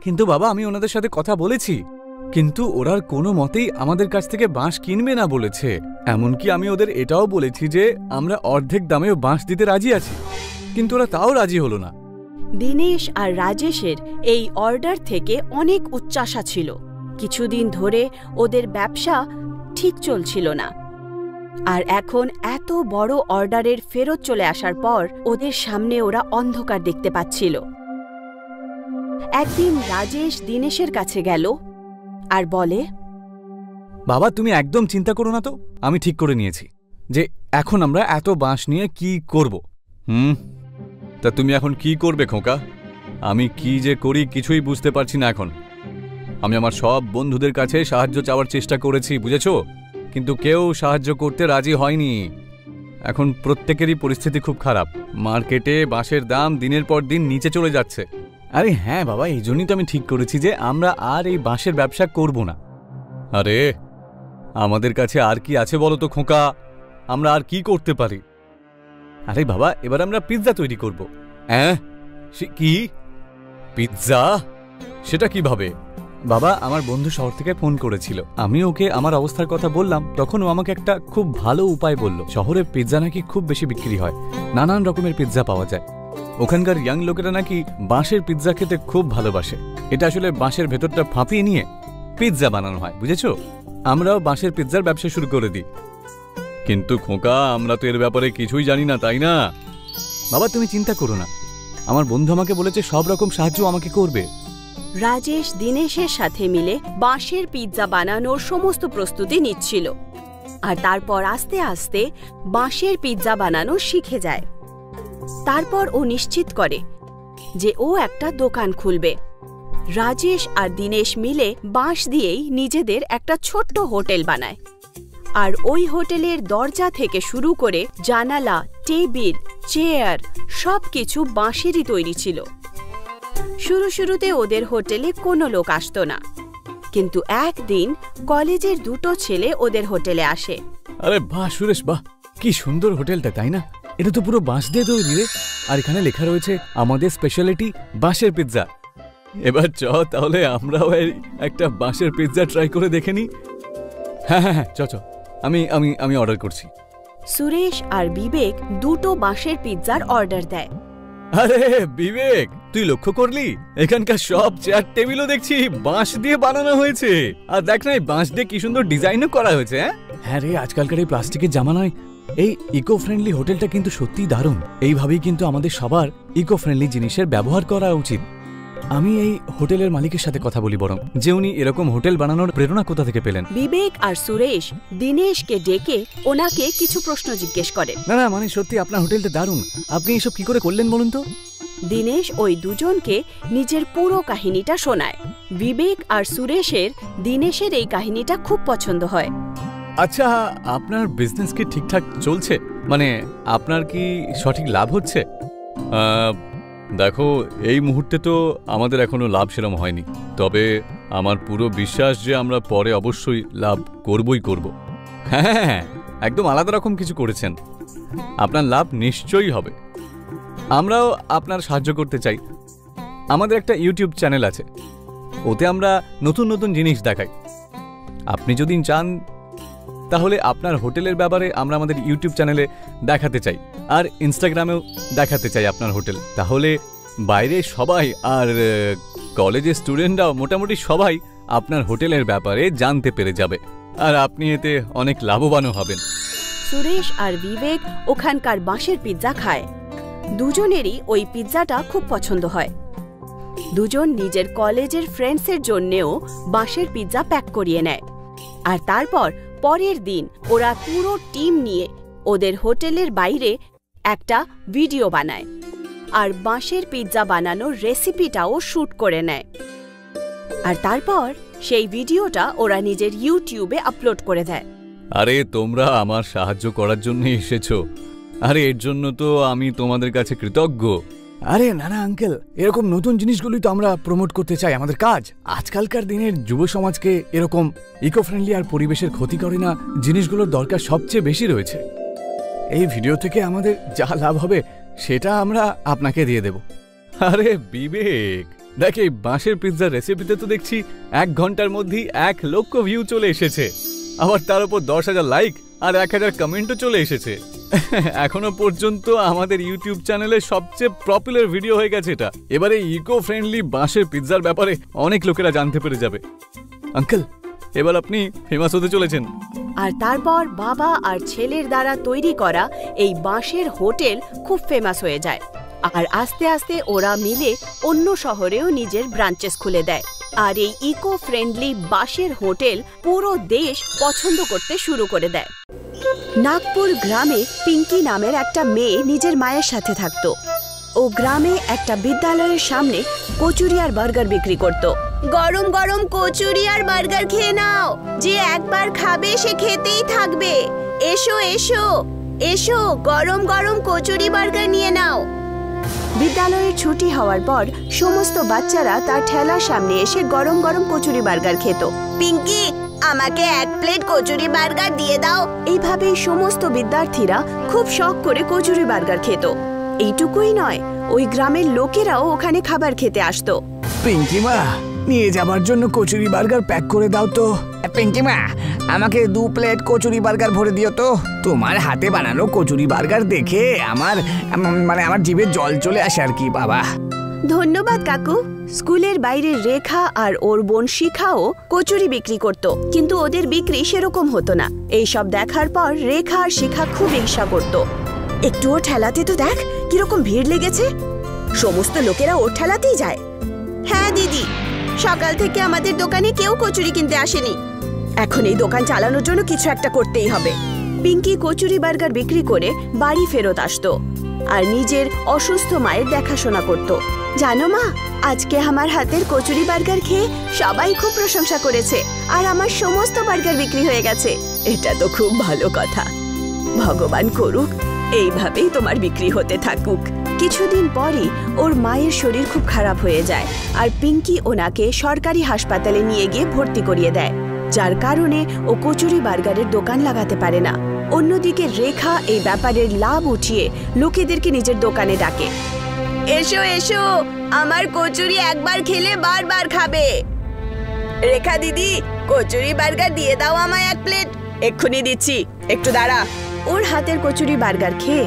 কিন্তু বাবা, আমি ওনাদের সাথে কথা বলেছি, কিন্তু ওরা কোনো মতেই আমাদের কাছ থেকে বাঁশ কিনবে না বলেছে। এমনকি আমি ওদের এটাও বলেছি যে আমরা অর্ধেক দামেও বাঁশ দিতে রাজি আছি, কিন্তু ওরা তাও রাজি হলো না।
দীনেশ আর রাজেশের এই অর্ডার থেকে অনেক উচ্চাশা ছিল। কিছুদিন ধরে ওদের ব্যবসা ঠিক চলছিল না, আর এখন এত বড় অর্ডারের ফেরত চলে আসার পর ওদের সামনে ওরা অন্ধকার দেখতে পাচ্ছিল। একদিন রাজেশ দীনেশের কাছে গেল আর বলে,
বাবা তুমি একদম চিন্তা করো না তো, আমি ঠিক করে নিয়েছি যে এখন আমরা এত বাঁশ নিয়ে কি করব।
তা তুমি এখন কি করবে খোকা? আমি কি যে করি কিছুই বুঝতে পারছি না এখন। আমি আমার সব বন্ধুদের কাছে সাহায্য চাওয়ার চেষ্টা করেছি, বুঝেছো, কিন্তু কেউ সাহায্য করতে রাজি হয়নি। এখন প্রত্যেকেরই পরিস্থিতি খুব খারাপ। মার্কেটে বাঁশের দাম দিনের পর দিন নিচে চলে যাচ্ছে।
আরে হ্যাঁ বাবা, এই জন্যই তো আমি ঠিক করেছি যে আমরা আর এই বাঁশের ব্যবসা করব না।
আরে, আমাদের কাছে আর কি আছে বলো তো খোকা? আমরা আর কি করতে পারি?
আরে বাবা, এবার আমরা পিৎজা তৈরি করব।
হ্যাঁ, কি পিৎজা? সেটা কিভাবে?
বাবা, আমার বন্ধু শহর থেকে ফোন করেছিল, আমি ওকে আমার অবস্থার কথা বললাম, তখন ও আমাকে একটা খুব ভালো উপায় বলল। শহরে পিৎজা নাকি খুব বেশি বিক্রি হয়, নানান রকমের পিৎজা পাওয়া যায়। ওখানকার ইয়াং লোকেরা নাকি বাঁশের পিৎজা খেতে খুব ভালোবাসে। এটা আসলে বাঁশের ভেতরটা ফাঁপিয়ে নিয়ে পিৎজা বানানো হয়, বুঝেছো? আমরাও বাঁশের পিৎজার ব্যবসা শুরু করে দিই।
কিন্তু খোকা, আমরা তো এর ব্যাপারে কিছুই জানি না, তাই না?
বাবা তুমি চিন্তা করো না, আমার বন্ধু আমাকে বলেছে সব রকম সাহায্য আমাকে করবে।
রাজেশ দীনেশের সাথে মিলে বাঁশের পিৎজা বানানোর সমস্ত প্রস্তুতি নিচ্ছিল, আর তারপর আস্তে আস্তে বাঁশের পিৎজা বানানো শিখে যায়। তারপর ও নিশ্চিত করে যে ও একটা দোকান খুলবে। রাজেশ আর দীনেশ মিলে বাঁশ দিয়েই নিজেদের একটা ছোট্ট হোটেল বানায়। আর ওই হোটেলের দরজা থেকে শুরু করে জানালা, টেবিল, চেয়ার সবকিছু বাঁশেরই তৈরি ছিল। শুরুতে ওদের হোটেলে কোনো লোক আসতো না, কিন্তু একদিন কলেজের দুটো ছেলে ওদের হোটেলে আসে।
আরে বাহ সুরেশ, বাহ কি সুন্দর হোটেলটা, তাই না? এটা তো পুরো বাঁশ দিয়ে তৈরি রে। আর এখানে লেখা রয়েছে আমাদের স্পেশালিটি বাঁশের পিৎজা। এবার চ তাহলে আমরাও একটা বাঁশের পিৎজা ট্রাই করে দেখে নি। হ্যাঁ হ্যাঁ হ্যাঁ, চ আমি অর্ডার করছি।
সুরেশ আর বিবেক দুটো বাঁশের পিৎজার অর্ডার দেয়।
আরে বিবেক, তুই লক্ষ্য করলি এখানকার সব চেয়ার টেবিলও দেখছি বাঁশ দিয়ে বানানো হয়েছে। আর দেখ না, এই বাঁশ দিয়ে কি সুন্দর ডিজাইনও করা হয়েছে। হ্যাঁ রে, আজকালকার এই প্লাস্টিকের জামানায় এই ইকো ফ্রেন্ডলি হোটেলটা কিন্তু সত্যিই দারুণ। এইভাবেই কিন্তু আমাদের সবার ইকো ফ্রেন্ডলি জিনিসের ব্যবহার করা উচিত। আমি এই হোটেলের মালিকের সাথে কথা বলি বরং, যে উনি এরকম হোটেল বানানোর প্রেরণা কোথা থেকে পেলেন।
বিবেক আর সুরেশ দীনেশকে ডেকে ওনাকে কিছু প্রশ্ন জিজ্ঞেস করে।
না না, মানে সত্যি আপনার হোটেলটা দারুণ, আপনি এসব কি করে করলেন বলুন তো?
দীনেশ ওই দুজনকে নিজের পুরো কাহিনীটা শোনায়। বিবেক আর সুরেশের দীনেশের এই কাহিনীটা খুব পছন্দ হয়।
আচ্ছা, আপনার বিজনেস কি ঠিকঠাক চলছে? মানে আপনার কি সঠিক লাভ হচ্ছে? দেখো, এই মুহূর্তে তো আমাদের এখনো লাভ সেরকম হয়নি, তবে আমার পুরো বিশ্বাস যে আমরা পরে অবশ্যই লাভ করবই করব। হ্যাঁ, একদম আলাদা রকম কিছু করেছেন, আপনার লাভ নিশ্চয়ই হবে। আমরাও আপনার সাহায্য করতে চাই। আমাদের একটা ইউটিউব চ্যানেল আছে, ওতে আমরা নতুন নতুন জিনিস দেখাই। আপনি যদি চান তাহলে আপনার হোটেলের ব্যাপারে আমরা আমাদের ইউটিউব চ্যানেলে দেখাতে চাই, আর ইনস্টাগ্রামেও দেখাতে চাই আপনার হোটেল। তাহলে বাইরে সবাই আর কলেজের স্টুডেন্টরাও মোটামুটি সবাই আপনার হোটেলের ব্যাপারে জানতে পেরে যাবে, আর আপনি এতে অনেক লাভবানও হবেন।
সুরেশ আর বিবেক ওখানকার বাঁশের পিৎজা খায়। দুজনেরই ওই পিৎজাটা খুব পছন্দ হয়। দুজন নিজের কলেজের ফ্রেন্ডসের জন্যেও বাঁশের পিৎজা প্যাক করিয়ে নেয়। আর তারপর পরের দিন ওরা পুরো টিম নিয়ে ওদের হোটেলের বাইরে একটা ভিডিও বানায়, আর বাঁশের পিৎজা বানানোর রেসিপিটাও শুট করে নেয়। আর তারপর সেই ভিডিওটা ওরা নিজের ইউটিউবে আপলোড করে দেয়।
আরে তোমরা আমার সাহায্য করার জন্য এসেছো, আরে এর জন্য তো আমি তোমাদের কাছে কৃতজ্ঞ। আরে না না আঙ্কেল, এরকম নতুন জিনিসগুলোই তো আমরা প্রমোট করতে চাই, আমাদের কাজ। আজকালকার দিনের যুব সমাজকে এরকম ইকো ফ্রেন্ডলি আর পরিবেশের ক্ষতি করে না জিনিসগুলোর দরকার সবচেয়ে বেশি রয়েছে। এই ভিডিও থেকে আমাদের যা লাভ হবে সেটা আমরা আপনাকে দিয়ে দেব। আরে বিবেক, দেখ এই বাঁশের পিৎজার রেসিপিতে তো দেখছি 1 ঘন্টার মধ্যেই 1 লক্ষ ভিউ চলে এসেছে, আবার তার উপর 10,000 লাইক আর 1000 কমেন্টও চলে এসেছে। এখনো পর্যন্ত আমাদের ইউটিউব চ্যানেলে সবচেয়ে পপুলার ভিডিও হয়ে গেছে এটা। এবারে ইকো ফ্রেন্ডলি বাঁশের পিৎজার ব্যাপারে অনেক লোকেরা জানতে পেরে যাবে। আঙ্কেল, এবার আপনি ফেমাস হতে চলেছেন।
আর তারপর বাবা আর ছেলের দ্বারা তৈরি করা এই বাঁশের হোটেল খুব ফেমাস হয়ে যায়। আর আস্তে আস্তে ওরা মিলে অন্য শহরেও নিজের ব্রাঞ্চেস খুলে দেয়। আর এই ইকো ফ্রেন্ডলি বাঁশের হোটেল পুরো দেশ পছন্দ করতে শুরু করে দেয়। নাগপুর গ্রামে পিঙ্কি নামের একটা মেয়ে নিজের মায়ের সাথে থাকতো। ও গ্রামে একটা বিদ্যালয়ের সামনে কচুরি আর বার্গার বিক্রি করত। গরম গরম কচুরি আর বার্গার খেয়ে নাও, যে একবার খাবে সে খেতেই থাকবে। এসো এসো এসো, গরম গরম কচুরি বার্গার নিয়ে নাও। বিদ্যালয়ের ছুটি হওয়ার পর সমস্ত বাচ্চারা তার ঠেলার সামনে এসে গরম গরম কচুরি বার্গার খেত। পিঙ্কি, আমাকে 1 প্লেট কচুরি বার্গার দিয়ে দাও। এইভাবেই সমস্ত বিদ্যার্থীরা খুব শখ করে কচুরি বার্গার খেত। এইটুকুই নয়, ওই গ্রামের লোকেরাও ওখানে খাবার খেতে আসতো।
পিঙ্কি মা, নিয়ে যাবার জন্য কচুরি বার্গার প্যাক করে দাও তো। পিঙ্কি মা, আমাকে 2 প্লেট কচুরি বার্গার ভরে দিও তো। তোমার হাতে বানানো কচুরি বার্গার দেখে আমার জিভে জল চলে আসে আর কি বাবা।
ধন্যবাদ কাকু। স্কুলের বাইরে রেখা আর ওর বোন শিখাও কচুরি বিক্রি করত, কিন্তু ওদের বিক্রি সেরকম হতো না। এইসব দেখার পর রেখা আর শিখা খুব ঈর্ষা করত। একটুও ঠেলাতে তো দেখ কিরকম ভিড় লেগেছে, সমস্ত লোকেরা ওর ঠেলাতেই যায়। হ্যাঁ দিদি, সকাল থেকে আমাদের দোকানে কেউ কচুরি কিনতে আসেনি। এখন এই দোকান চালানোর জন্য কিছু একটা করতেই হবে। পিঙ্কি কচুরি বার্গার বিক্রি করে বাড়ি ফেরত আসতো আর নিজের অসুস্থ মায়ের দেখাশোনা করত। জানো মা, আজকে আমার হাতের কচুরি বার্গার খেয়ে সবাই খুব প্রশংসা করেছে আর আমার সমস্ত বার্গার বিক্রি হয়ে গেছে। এটা তো খুব ভালো কথা। ভগবান করুক এইভাবেই তোমার বিক্রি হতে থাকুক। কিছুদিন পরই ওর মায়ের শরীর খুব খারাপ হয়ে যায় আর পিঙ্কি ওনাকে সরকারি হাসপাতালে নিয়ে গিয়ে ভর্তি করিয়ে দেয়, যার কারণে ও কচুরি বার্গারের দোকান লাগাতে পারে না। অন্যদিকে রেখা এই ব্যাপারের লাভ উঠিয়ে লোকেদেরকে নিজের দোকানে ডাকে। এসো এসো, আমার কচুরি একবার খেলে বারবার খাবে। রেখা দিদি, কচুরি বার্গার দিয়ে দাও আমায় 1 প্লেট। এক্ষুনি দিচ্ছি, একটু দাঁড়া। ওর হাতের কচুরি বার্গার খেয়ে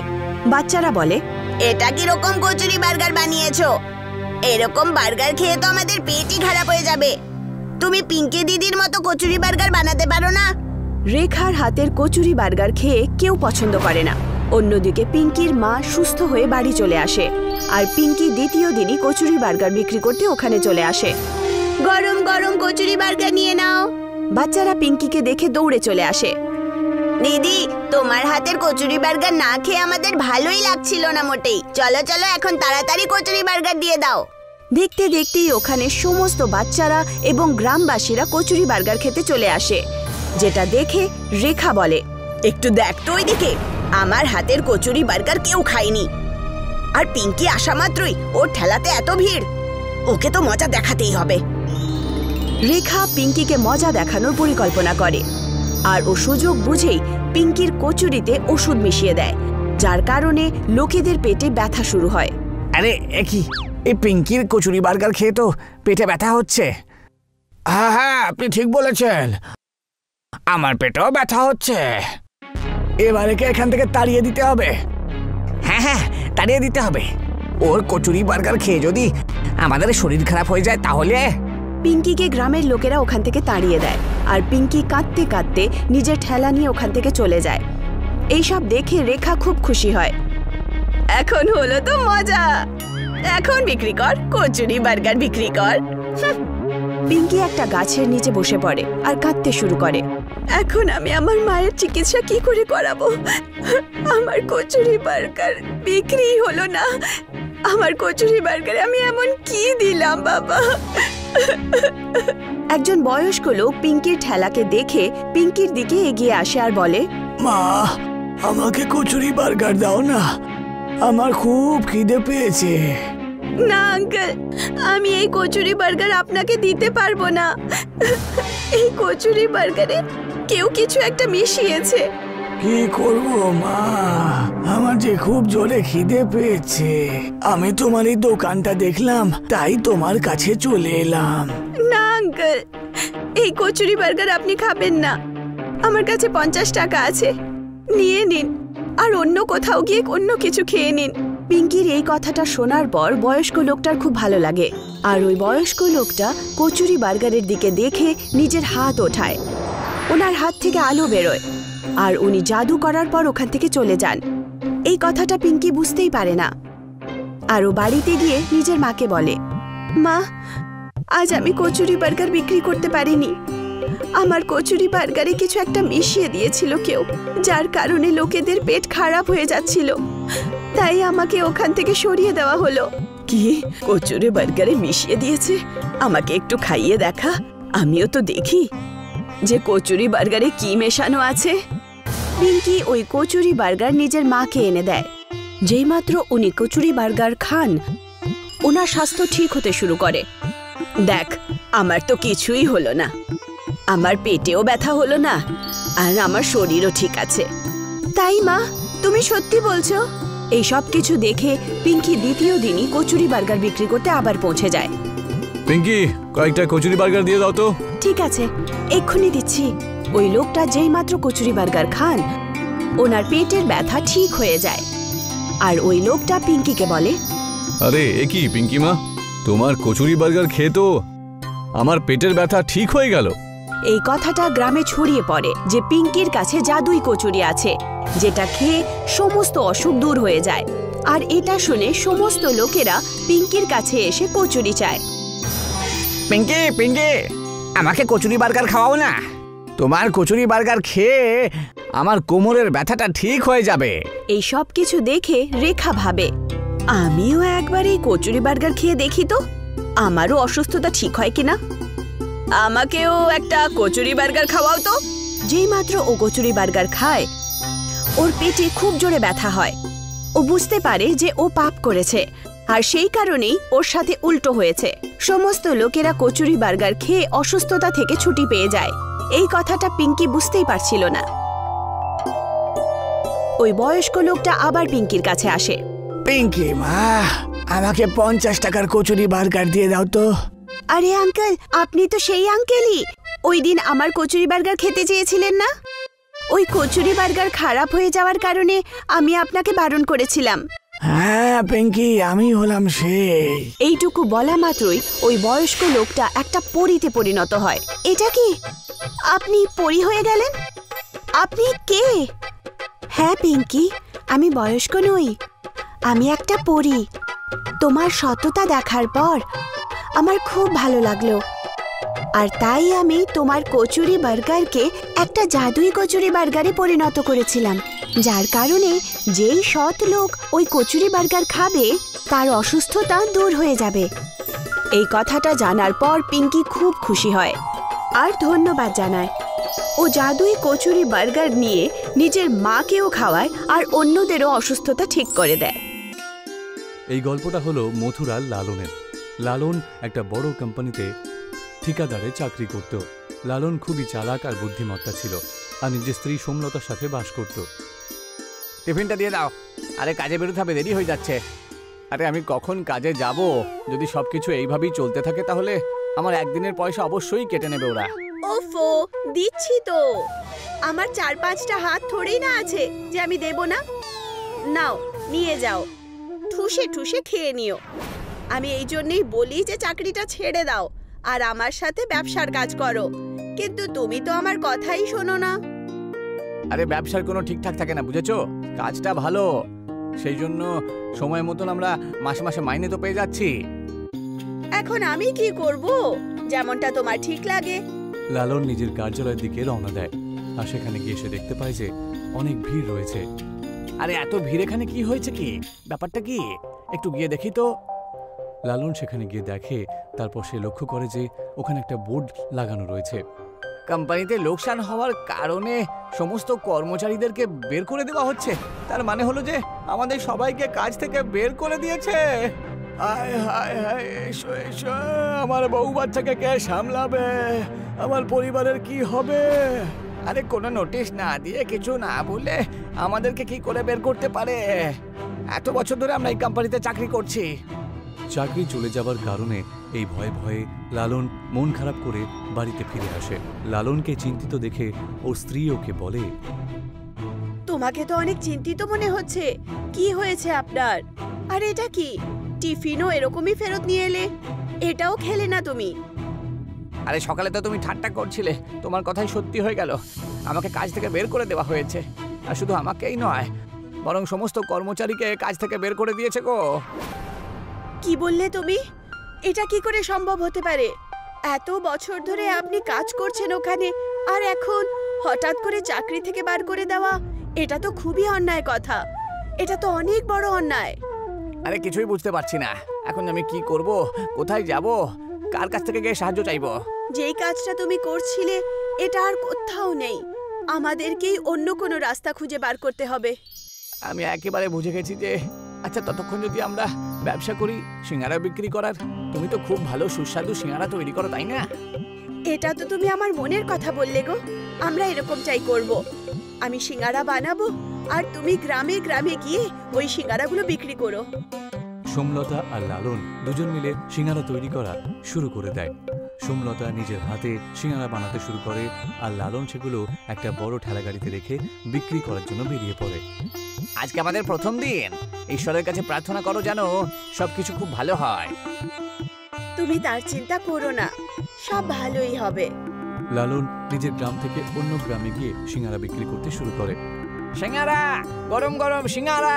বাচ্চারা বলে, এটা কি রকম কচুরি বার্গার বানিয়েছো? এরকম বার্গার খেয়ে তো আমাদের পেটই খারাপ হয়ে যাবে। তুমি পিঙ্কি দিদির মতো কচুরি বার্গার বানাতে পারো না? রেখার হাতের কচুরি বার্গার খেয়ে কেউ পছন্দ করে না। অন্যদিকে পিঙ্কির মা সুস্থ হয়ে বাড়ি চলে আসে আর পিঙ্কি দ্বিতীয় দিনই কচুরি বার্গার বিক্রি করতে ওখানে চলে আসে। গরম গরম কচুরি বার্গার নিয়ে নাও। বাচ্চারা পিঙ্কিকে দেখে দৌড়ে চলে আসে। দিদি, তোমার হাতের কচুরি বার্গার না খেয়ে আমাদের ভালোই লাগছিল না মোটেই। চলো চলো, এখন তাড়াতাড়ি কচুরি বার্গার দিয়ে দাও। দেখতে দেখতেই ওখানে সমস্ত বাচ্চারা এবং গ্রামবাসীরা কচুরি বার্গার খেতে চলে আসে, যেটা দেখে রেখা বলে, একটু দেখ তো ওইদিকে, আমার হাতের কচুরি বার্গার কেউ খায়নি। আর পিঙ্কি আসা মাত্রই ওর ঠেলাতে এত ভিড়, ওকে তো মজা দেখাতেই হবে। রেখা পিঙ্কিকে মজা দেখানোর পরিকল্পনা করে আর ও সুযোগ বুঝেই পিঙ্কির কচুরিতে ওষুধ মিশিয়ে দেয়, যার কারণে লোকেদের পেটে ব্যথা শুরু হয়।
আরে কি, এই পিঙ্কির কচুরি বার্গার খেয়ে তো পেটে ব্যথা হচ্ছে। হ্যাঁ হ্যাঁ, আপনি ঠিক বলেছেন, আমার পেটেও ব্যথা হচ্ছে। এবারে কে এখান থেকে তাড়িয়ে দিতে হবে। হ্যাঁ হ্যাঁ, তাড়িয়ে দিতে হবে। ওর কচুরি বার্গার খেয়ে যদি আমাদের শরীর খারাপ হয়ে যায় তাহলে।
পিঙ্কিকে গ্রামের লোকেরা ওখান থেকে তাড়িয়ে দেয় আর পিঙ্কি কাঁদতে কাঁদতে নিজের ঠেলা নিয়ে ওখান থেকে চলে যায়। এইসব দেখে রেখা খুব খুশি হয়। এখন হলো তো মজা, এখন বিক্রি কর, কচুরি বার্গার বিক্রি কর। পিঙ্কি একটা গাছের নিচে বসে পড়ে আর কাঁদতে শুরু করে। এখন আমি আমার মায়ের চিকিৎসা কি করে করাবো? আমার কচুরি বার্গার বিক্রি হলো না। আমার কচুরি বার্গারে আমি এমন কি দিলাম বাবা? একজন বয়স্ক লোক পিঙ্কির ঠেলাকে দেখে পিঙ্কির দিকে এগিয়ে আসে আর বলে,
মা, আমাকে কচুরি বার্গার দাও না, আমার খুব খিদে পেয়েছে।
না আঙ্কেল, আমি এই কচুরি বার্গার আপনাকে দিতে পারবো না। এই কচুরি বার্গারে কেউ কিছু একটা মিশিয়েছে।
কি করব মা, আমার যে খুব জোরে খিদে পেয়েছে। আমি তোমার এই দোকানটা দেখলাম, তাই তোমার কাছে চলে এলাম।
না আঙ্কেল, এই কচুরি বার্গার আপনি খাবেন না। আমার কাছে 50 টাকা আছে, নিয়ে নিন আর অন্য কোথাও গিয়ে অন্য কিছু খেয়ে নিন। পিঙ্কির এই কথাটা শোনার পর বয়স্ক লোকটার খুব ভালো লাগে আর ওই বয়স্ক লোকটা কচুরি বার্গারের দিকে দেখে নিজের হাত ওঠায়। ওনার হাত থেকে আলো বেরোয় আর উনি জাদু করার পর ওখান থেকে চলে যান। এই কথাটা পিঙ্কি বুঝতেই পারে না আর ও বাড়িতে গিয়ে নিজের মাকে বলে, মা, আজ আমি কচুরি বার্গার বিক্রি করতে পারিনি। আমার কচুরি বার্গারে কিছু একটা মিশিয়ে দিয়েছিল কেউ, যার কারণে লোকেদের পেট খারাপ হয়ে যাচ্ছিল, তাই আমাকে ওখান থেকে সরিয়ে দেওয়া হলো। কি কচুরি বার্গারে মিশিয়ে দিয়েছে? আমাকে একটু খাইয়ে দেখা, আমিও তো দেখি যে কচুরি বার্গারে কি মেশানো আছে। পিঙ্কি ওই কচুরি বার্গার নিজের মাকে এনে দেয়। যেইমাত্র উনি কচুরি বার্গার খান, ওনার স্বাস্থ্য ঠিক হতে শুরু করে। দেখ, আমার তো কিছুই হলো না, আমার পেটেও ব্যথা হলো না আর আমার শরীরও ঠিক আছে। তাই মা, তুমি সত্যি বলছো? এই সব কিছু দেখে পিঙ্কি দ্বিতীয় দিনই কচুরি বার্গার বিক্রি করতে আবার পৌঁছে যায়।
পিঙ্কি, কয়েকটা কচুরি বার্গার দিয়ে দাও তো।
ঠিক আছে, এক্ষুনি দিচ্ছি। ওই লোকটা যেই মাত্র কচুরি বার্গার খান, ওনার পেটের ব্যথা ঠিক হয়ে যায় আর ওই লোকটা পিঙ্কিকে বলে,
আরে এ কি পিঙ্কি মা, তোমার কচুরি বার্গার খেয়ে তো আমার পেটের ব্যথা ঠিক হয়ে গেল।
এই কথাটা গ্রামে ছড়িয়ে পড়ে যে পিঙ্কির কাছে জাদুই কচুরি আছে, যেটা খেয়ে সমস্ত অসুখ দূর হয়ে যায়। আর এটা শুনে সমস্ত লোকেরা পিঙ্কির কাছে এসে কচুরি চায়।
পিঙ্কি, পিঙ্কি, আমাকে কচুরি বার্গার খাওয়াও না। তোমার কচুরি বার্গার খেয়ে আমার কোমরের ব্যথাটা ঠিক হয়ে যাবে।
এই সব কিছু দেখে রেখা ভাবে, আমিও একবার এই কচুরি বার্গার খেয়ে দেখি তো আমারও অসুস্থতা ঠিক হয় কিনা। আমাকেও একটা কচুরি বার্গার খাওয়াও তো। যেই মাত্র ও কচুরি বার্গার খায় ওর পেটে খুব জোরে ব্যথা হয়। ও বুঝতে পারে যে ও পাপ করেছে, আর সেই কারণেই ওর সাথে উল্টো হয়েছে। সমস্ত লোকেরা কচুরি বার্গার খেয়ে অসুস্থতা থেকে ছুটি পেয়ে যায়। এই কথাটা পিঙ্কি বুঝতেই পারছিল না। ওই বয়স্ক লোকটা আবার পিঙ্কির কাছে আসে।
পিঙ্কি মা, আমাকে 50 টাকার কচুরি বার্গার দিয়ে দাও তো।
আরে আঙ্কেল, আপনি তো সেই আঙ্কেলই ওই দিন আমার কচুরি বার্গার খেতে চেয়েছিলেন না? ওই কচুরি বার্গার খারাপ হয়ে যাওয়ার কারণে আমি আপনাকে বারণ করেছিলাম।
হ্যাঁ পিঙ্কি, আমি হলাম সেই।
এইটুকু বলা মাত্রই ওই বয়স্ক লোকটা একটা পরীতে পরিণত হয়। এটা কি? আপনি পরী হয়ে গেলেন? আপনি কে? হ্যাঁ পিঙ্কি, আমি বয়স্ক নই, আমি একটা পরী। তোমার সততা দেখার পর আমার খুব ভালো লাগলো, আর তাই আমি তোমার কচুরি বার্গারকে একটা জাদুই কচুরি বার্গারে পরিণত করেছিলাম, যার কারণে যেই সৎ লোক ওই কচুরি বার্গার খাবে তার অসুস্থতা দূর হয়ে যাবে। এই কথাটা জানার পর পিঙ্কি খুব খুশি হয় আর ধন্যবাদ জানায়। ও জাদুই কচুরি বার্গার নিয়ে নিজের মাকেও খাওয়ায় আর অন্যদেরও অসুস্থতা ঠিক করে দেয়।
এই গল্পটা হলো মথুরার লালনের। লালন একটা বড় কোম্পানিতে ঠিকাদারে চাকরি করত। লালন খুবই চালাক আর বুদ্ধিমত্তা ছিল, আর নিজের স্ত্রী সোমলতার সাথে বাস করত।
টিফিনটা দিয়ে দাও। আরে কাজে বেরোতে হবে, দেরি হয়ে যাচ্ছে। আরে আমি কখন কাজে যাব? যদি সবকিছু এইভাবেই চলতে থাকে তাহলে আমার একদিনের পয়সা অবশ্যই কেটে নেবে ওরা।
ওফো, দিচ্ছি তো। আমার 4-5টা হাত থোড়েই না আছে যে আমি দেব না। নাও, নিয়ে যাও, ঠুসে ঠুসে খেয়ে নিও। আমি এই জন্যই বলি যে চাকরিটা ছেড়ে দাও আর আমার সাথে ব্যবসার কাজ করো, কিন্তু তুমি তো আমার কথাই শোনো না।
আরে ব্যবসার কোনো ঠিকঠাক থাকে না, বুঝেছো? কাজটা ভালো, সেই জন্য সময় মতন আমরা মাসে মাসে মাইনে তো পেয়ে যাচ্ছি।
এখন আমি কি করব? যেমনটা তোমার ঠিক লাগে।
লালন নিজের কার্যালয়ের দিকে রওনা দেয়, আর সেখানে গিয়ে সে দেখতে পায় যে অনেক ভিড় রয়েছে।
আরে এত ভিড় এখানে কি হয়েছে? কি ব্যাপারটা কি? একটু গিয়ে দেখি তো।
লালন সেখানে গিয়ে দেখে, তারপর সে লক্ষ্য করে যে ওখানে একটা বোর্ড লাগানো রয়েছে।
কোম্পানিতে লোকসান হওয়ার কারণে সমস্ত কর্মচারীদেরকে বের করে দেওয়া হচ্ছে। তার মানে হলো যে আমাদের সবাইকে কাজ থেকে বের করে দিয়েছে। হায় হায় হায়, এসো এসো, আমার বউ বাচ্চাকে কে সামলাবে? আমার পরিবারের কি হবে? আরে কোনো নোটিশ না দিয়ে, কিছু না বলে আমাদেরকে কি করে বের করতে পারে? এত বছর ধরে আমরা এই কোম্পানিতে চাকরি করছি।
চাকরি চলে যাবার কারণে এই ভয়ে ভয়ে লালন মন খারাপ করে বাড়িতে ফিরে আসে। লালনকে চিন্তিত দেখে ওর স্ত্রী ওকে বলে,
তোমাকে তো অনেক চিন্তিত মনে হচ্ছে। কি হয়েছে আপনার? আর এটা কি? টিফিনও এরকমই ফেরত নিয়ে এলে, এটাও খেলে না তুমি?
আরে সকালে তো তুমি ঠাট্টা করছিলে, তোমার কথাই সত্যি হয়ে গেল। আমাকে কাজ থেকে বের করে দেওয়া হয়েছে, আর শুধু আমাকেই নয়, বরং সমস্ত কর্মচারীকে কাজ থেকে বের করে দিয়েছে গো।
কি বললে তুমি? এটা কি করে সম্ভব হতে পারে? এত বছর ধরে আপনি কাজ করছেন ওখানে, আর এখন হঠাৎ করে চাকরি থেকে বার করে দেওয়া, এটা তো খুবই অন্যায় কথা। এটা তো অনেক বড় অন্যায়।
আরে কিছুই বুঝতে পারছি না, এখন আমি কি করব? কোথায় যাব? কার কাছ থেকে গিয়ে সাহায্য চাইবো?
যেই কাজটা তুমি করছিলে এটা আর কোথাও নেই। আমাদেরকেই অন্য কোনো রাস্তা খুঁজে বার করতে হবে।
আমি একেবারে বুঝে গেছি যে, আচ্ছা ততক্ষণ যদি আমরা ব্যবসা করি সিঙ্গারা বিক্রি করার। তুমি তো খুব ভালো সুস্বাদু সিঙ্গারা তৈরি করো, তাই না?
এটা তো তুমি আমার মনের কথা বললে গো। আমরা এরকমটাই করব। আমি সিঙ্গারা বানাবো আর তুমি গ্রামে গ্রামে গিয়ে ওই সিঙ্গারাগুলো বিক্রি করো।
সোমলতা আর লালন দুজন মিলে সিঙ্গারা তৈরি করা শুরু করে দেয়। সোমলতা নিজের হাতে সিঙ্গারা বানাতে শুরু করে, আর লালন সেগুলো একটা বড় ঠেলাগাড়িতে রেখে বিক্রি করার জন্য বেরিয়ে পড়ে।
আজকে আমাদের প্রথম দিন, ঈশ্বরের কাছে প্রার্থনা করো যেন সবকিছু খুব ভালো হয়।
তুমি তার চিন্তা করো না, সব ভালোই হবে।
লালন নিজের গ্রাম থেকে অন্য গ্রামে গিয়ে সিঙ্গারা বিক্রি করতে শুরু করে।
সিঙ্গারা, গরম গরম সিঙ্গারা।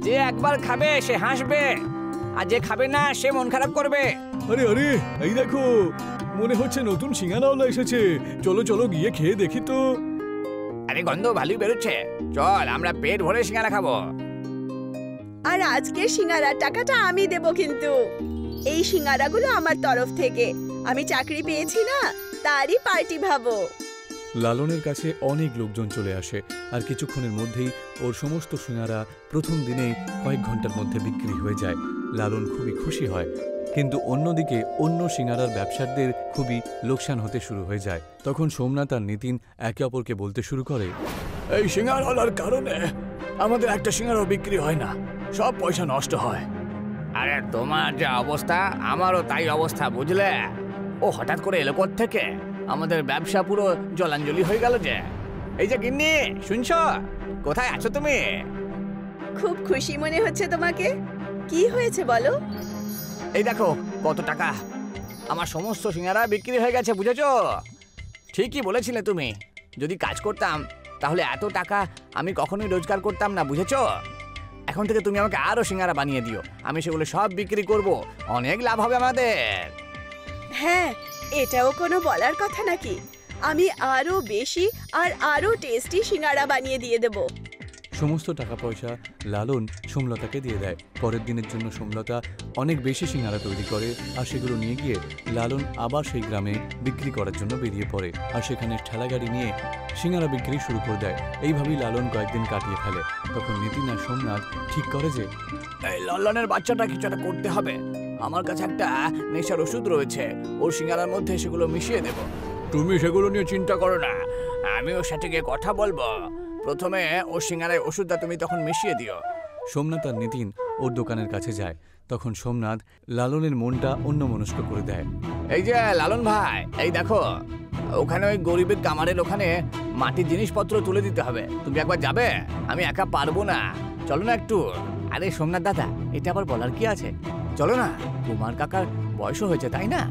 যে একবার খাবে সে হাসবে, আর যে খাবে না সে মন খারাপ করবে।
আরে আরে, এই দেখো, মনে হচ্ছে নতুন সিঙ্গারাওয়ালা এসেছে। চলো চলো গিয়ে খেয়ে দেখি তো।
আরে গন্ধ ভালোই বেরোচ্ছে, চল আমরা পেট ভরে সিঙ্গারা খাবো।
আর আজকের সিঙ্গারার টাকাটা আমি দেব, কিন্তু এই সিঙ্গারাগুলো আমার তরফ থেকে। আমি চাকরি পেয়েছি না, তারই পার্টি ভাবো।
লালনের কাছে অনেক লোকজন চলে আসে আর কিছুক্ষণের মধ্যেই ওর সমস্ত সিঙ্গারা প্রথম দিনেই কয়েক ঘন্টার মধ্যে বিক্রি হয়ে যায়। লালন খুবই খুশি হয়, কিন্তু অন্যদিকে অন্য সিঙ্গারার ব্যবসায়ীদের খুবই লোকসান হতে শুরু হয়ে যায়। তখন সোমনাথ আর নিতিন একে অপরকে বলতে শুরু করে,
এই সিঙ্গারাওয়ালার কারণে আমাদের একটা সিঙ্গারাও বিক্রি হয় না, সব পয়সা নষ্ট হয়। আরে তোমার যে অবস্থা আমারও তাই অবস্থা, বুঝলে? ও হঠাৎ করে এলো থেকে আমাদের ব্যবসা পুরো জলাঞ্জলি হয়ে গেল যে। এই যে গিন্নি, শুনছো? কোথায় আছো তুমি?
খুব খুশি মনে হচ্ছে তোমাকে। কি হয়েছে বলো?
এই দেখো কত টাকা, আমার সমস্ত সিঙ্গারা বিক্রি হয়ে গেছে, বুঝেছো? ঠিকই বলেছিলে তুমি, যদি কাজ করতাম তাহলে এত টাকা আমি কখনোই রোজগার করতাম না, বুঝেছো? এখন থেকে তুমি আমাকে আরো সিঙ্গারা বানিয়ে দিও, আমি সেগুলো সব বিক্রি করব, অনেক লাভ হবে আমাদের।
হ্যাঁ, এটাও কোনো বলার কথা নাকি? আমি আরো বেশি আর আরো টেস্টি সিঙ্গারা বানিয়ে দিয়ে দেব।
সমস্ত টাকা পয়সা লালন সোমলতাকে দিয়ে দেয়। পরের দিনের জন্য সোমলতা অনেক বেশি সিঙ্গারা তৈরি করে আর সেগুলো নিয়ে গিয়ে লালন আবার সেই গ্রামে বিক্রি করার জন্য বেরিয়ে পড়ে আর সেখানে ঠেলাগাড়ি নিয়ে সিঙ্গারা বিক্রি শুরু করে দেয়। এইভাবেই লালন কয়েকদিন কাটিয়ে ফেলে। তখন নিতিন আর সোমনাথ ঠিক করে যে
এই লল্লনের বাচ্চাটা কিছু একটা করতে হবে, আমার কাছে একটা নেশার ওষুধ রয়েছে, ওর সিঙ্গারার মধ্যে সেগুলো মিশিয়ে দেব। তুমি সেগুলো নিয়ে চিন্তা করো না, আমি ওর সাথে গিয়ে কথা বলবো। প্রথমে ওর সিঙ্গারায় ওষুধটা তুমি তখন মিশিয়ে দিও।
সোমনাথ আর নিতিন ওর দোকানের কাছে যায়। তখন সোমনাথ লালনের মনটা অন্যমনস্ক করে দেয়।
এই যে লালন ভাই, এই দেখো ওখানে ওই গরিবের কামারের ওখানে মাটির জিনিসপত্র তুলে দিতে হবে, তুমি একবার যাবে? আমি একা পারবো না, চলো না একটু। আরে সোমনাথ দাদা, এটা আবার বলার কি আছে, চলো না, কুমার কাকার বয়সও হয়েছে তাই না?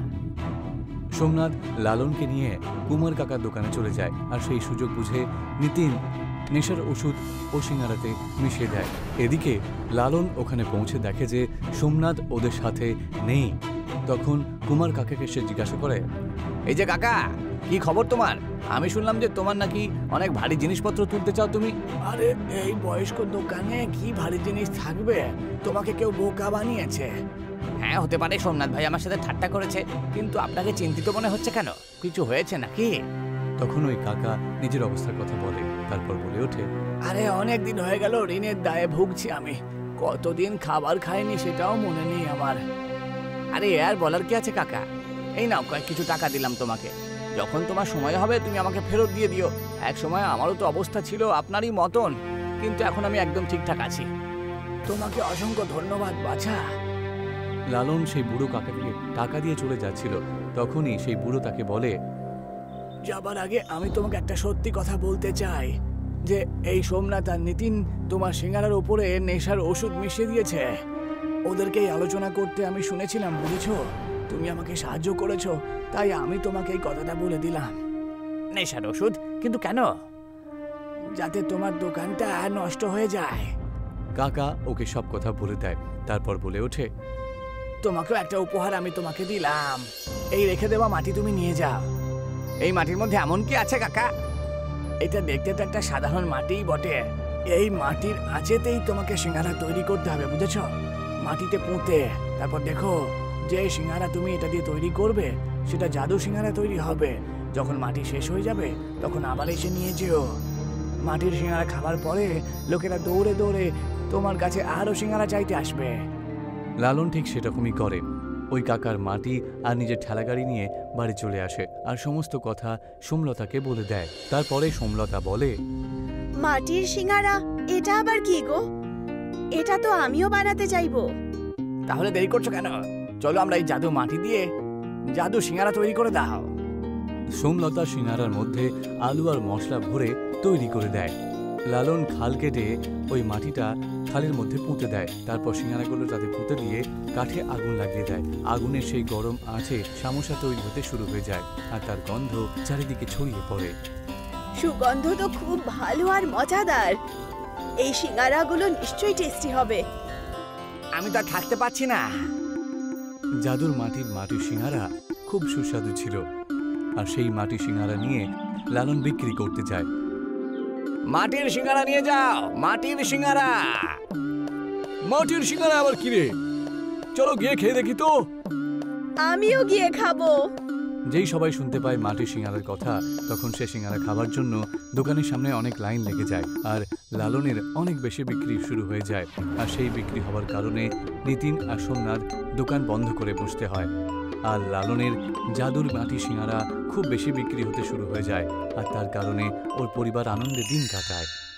সোমনাথ লালনকে নিয়ে কুমার কাকার দোকানে চলে যায় আর সেই সুযোগ বুঝে নিতিন নেশার ওষুধ ও সিঙ্গারাতে মিশিয়ে দেয়। এদিকে লালন ওখানে পৌঁছে দেখে যে সোমনাথ ওদের সাথে নেই। তখন কুমার কাকাকে সে জিজ্ঞাসা করে,
এই যে কাকা, কি খবর তোমার? আমি শুনলাম যে তোমার নাকি অনেক ভারী জিনিসপত্র তুলতে চাও তুমি। আরে এই বয়স্ক দোকানে কি ভারী জিনিস থাকবে, তোমাকে কেউ বোকা বানিয়েছে। হ্যাঁ হতে পারে, সোমনাথ ভাই আমার সাথে ঠাট্টা করেছে, কিন্তু আপনাকে চিন্তিত মনে হচ্ছে কেন? কিছু হয়েছে নাকি?
তখন ওই কাকা নিজের অবস্থার কথা বলে, তারপর বলে ওঠে,
আরে অনেক দিন হয়ে গেল ঋণের দায়ে ভুগছি আমি, কতদিন খাবার খাইনি সেটাও মনে নেই আমার। আরে আর বলার কি আছে কাকা, এই নাও কয়েক কিছু টাকা দিলাম তোমাকে, যখন তোমার সময় হবে তুমি আমাকে ফেরত দিয়ে দিও। এক সময় আমারও তো অবস্থা ছিল আপনারই মতন, কিন্তু এখন আমি একদম ঠিকঠাক আছি। তোমাকে অসংখ্য ধন্যবাদ বাছা।
লালন সেই বুড়ো কাকাকে টাকা দিয়ে চলে যাচ্ছিল। তখনই সেই বুড়ো তাকে বলে,
যাবার আগে আমি তোমাকে একটা সত্যি কথা বলতে চাই, যে এই সোমনাথ আর নিতিন তোমার সিঙ্গারার উপরে নেশার ওষুধ মিশিয়ে দিয়েছে। ওদেরকে এই আলোচনা করতে আমি শুনেছিলাম, বুঝেছো? তুমি আমাকে সাহায্য করেছো, তাই আমি তোমাকে এই কথাটা বলে দিলাম। নেশার ওষুধ? কিন্তু কেন? যাতে তোমার দোকানটা নষ্ট হয়ে যায়।
কাকা ওকে সব কথা বলে দেয়। তারপর বলে ওঠে,
তোমাকেও একটা উপহার আমি তোমাকে দিলাম, এই রেখে দেওয়া মাটি তুমি নিয়ে যাও। এই মাটির মধ্যে এমন কি আছে কাকা? এটা দেখতে তো একটা সাধারণ মাটিই বটে, এই মাটির আঁচেতেই তোমাকে সিঙ্গারা তৈরি করতে হবে, বুঝেছো? মাটিতে পুঁতে, তারপর দেখো যে সিঙ্গারা তুমি এটা দিয়ে তৈরি করবে সেটা জাদু সিঙ্গারা তৈরি হবে। যখন মাটি শেষ হয়ে যাবে তখন আবার এসে নিয়ে যেও। মাটির সিঙ্গারা খাবার পরে লোকেরা দৌড়ে দৌড়ে তোমার কাছে আরো সিঙ্গারা চাইতে আসবে।
লালন ঠিক সেরকমই করে। ওই কাকার মাটি আর নিজের ঠেলাগাড়ি নিয়ে বাড়ি চলে আসে আর সমস্ত কথা সোমলতাকে বলে দেয়। তারপরে সোমলতা বলে,
মাটির সিঙ্গারা? এটা আবার কি গো? এটা তো আমিও বানাতে চাইবো।
তাহলে দেরি করছো কেন? চলো আমরা এই জাদু মাটি দিয়ে জাদু সিঙ্গারা তৈরি করে দাও।
সোমলতা সিঙ্গারার মধ্যে আলু আর মশলা ভরে তৈরি করে দেয়। লালন খাল কেটে ওই মাটিটা খালের মধ্যে পুঁতে দেয়। তারপর সিঙ্গারাগুলো তাতে পুঁতে দিয়ে কাঠে আগুন লাগিয়ে দেয়। আগুনের সেই গরম আঁচে সামোসা তৈরি হতে শুরু হয়ে যায় আর তার গন্ধ চারিদিকে ছড়িয়ে পড়ে।
সুগন্ধ তো খুব ভালো আর মজাদার। এই সিঙ্গারাগুলো নিশ্চয়ই টেস্টি হবে।
আমি তো আর থাকতে পারছি না।
জাদুর মাটির সিঙ্গারা খুব সুস্বাদু ছিল আর সেই মাটির সিঙ্গারা নিয়ে লালন বিক্রি করতে যায়।
মাটির সিঙ্গারা নিয়ে যাও, মাটির সিঙ্গারা,
মাটির সিঙ্গারা আবার কি রে? চলো গিয়ে খেয়ে দেখি তো।
আমিও গিয়ে খাবো।
যেই সবাই শুনতে পায় মাটির সিঙ্গারার কথা, তখন সে সিঙ্গারা খাবার জন্য দোকানের সামনে অনেক লাইন লেগে যায়। আর লালনের অনেক বেশি বিক্রি শুরু হয়ে যায়। আর সেই বিক্রি হওয়ার কারণে নিতিন আর সোমনাথ দোকান বন্ধ করে বসতে হয়। আর লালনের জাদুর মাটির সিঙ্গারা খুব বেশি বিক্রি হতে শুরু হয়ে যায়। আর তার কারণে ওর পরিবার আনন্দে দিন কাটায়।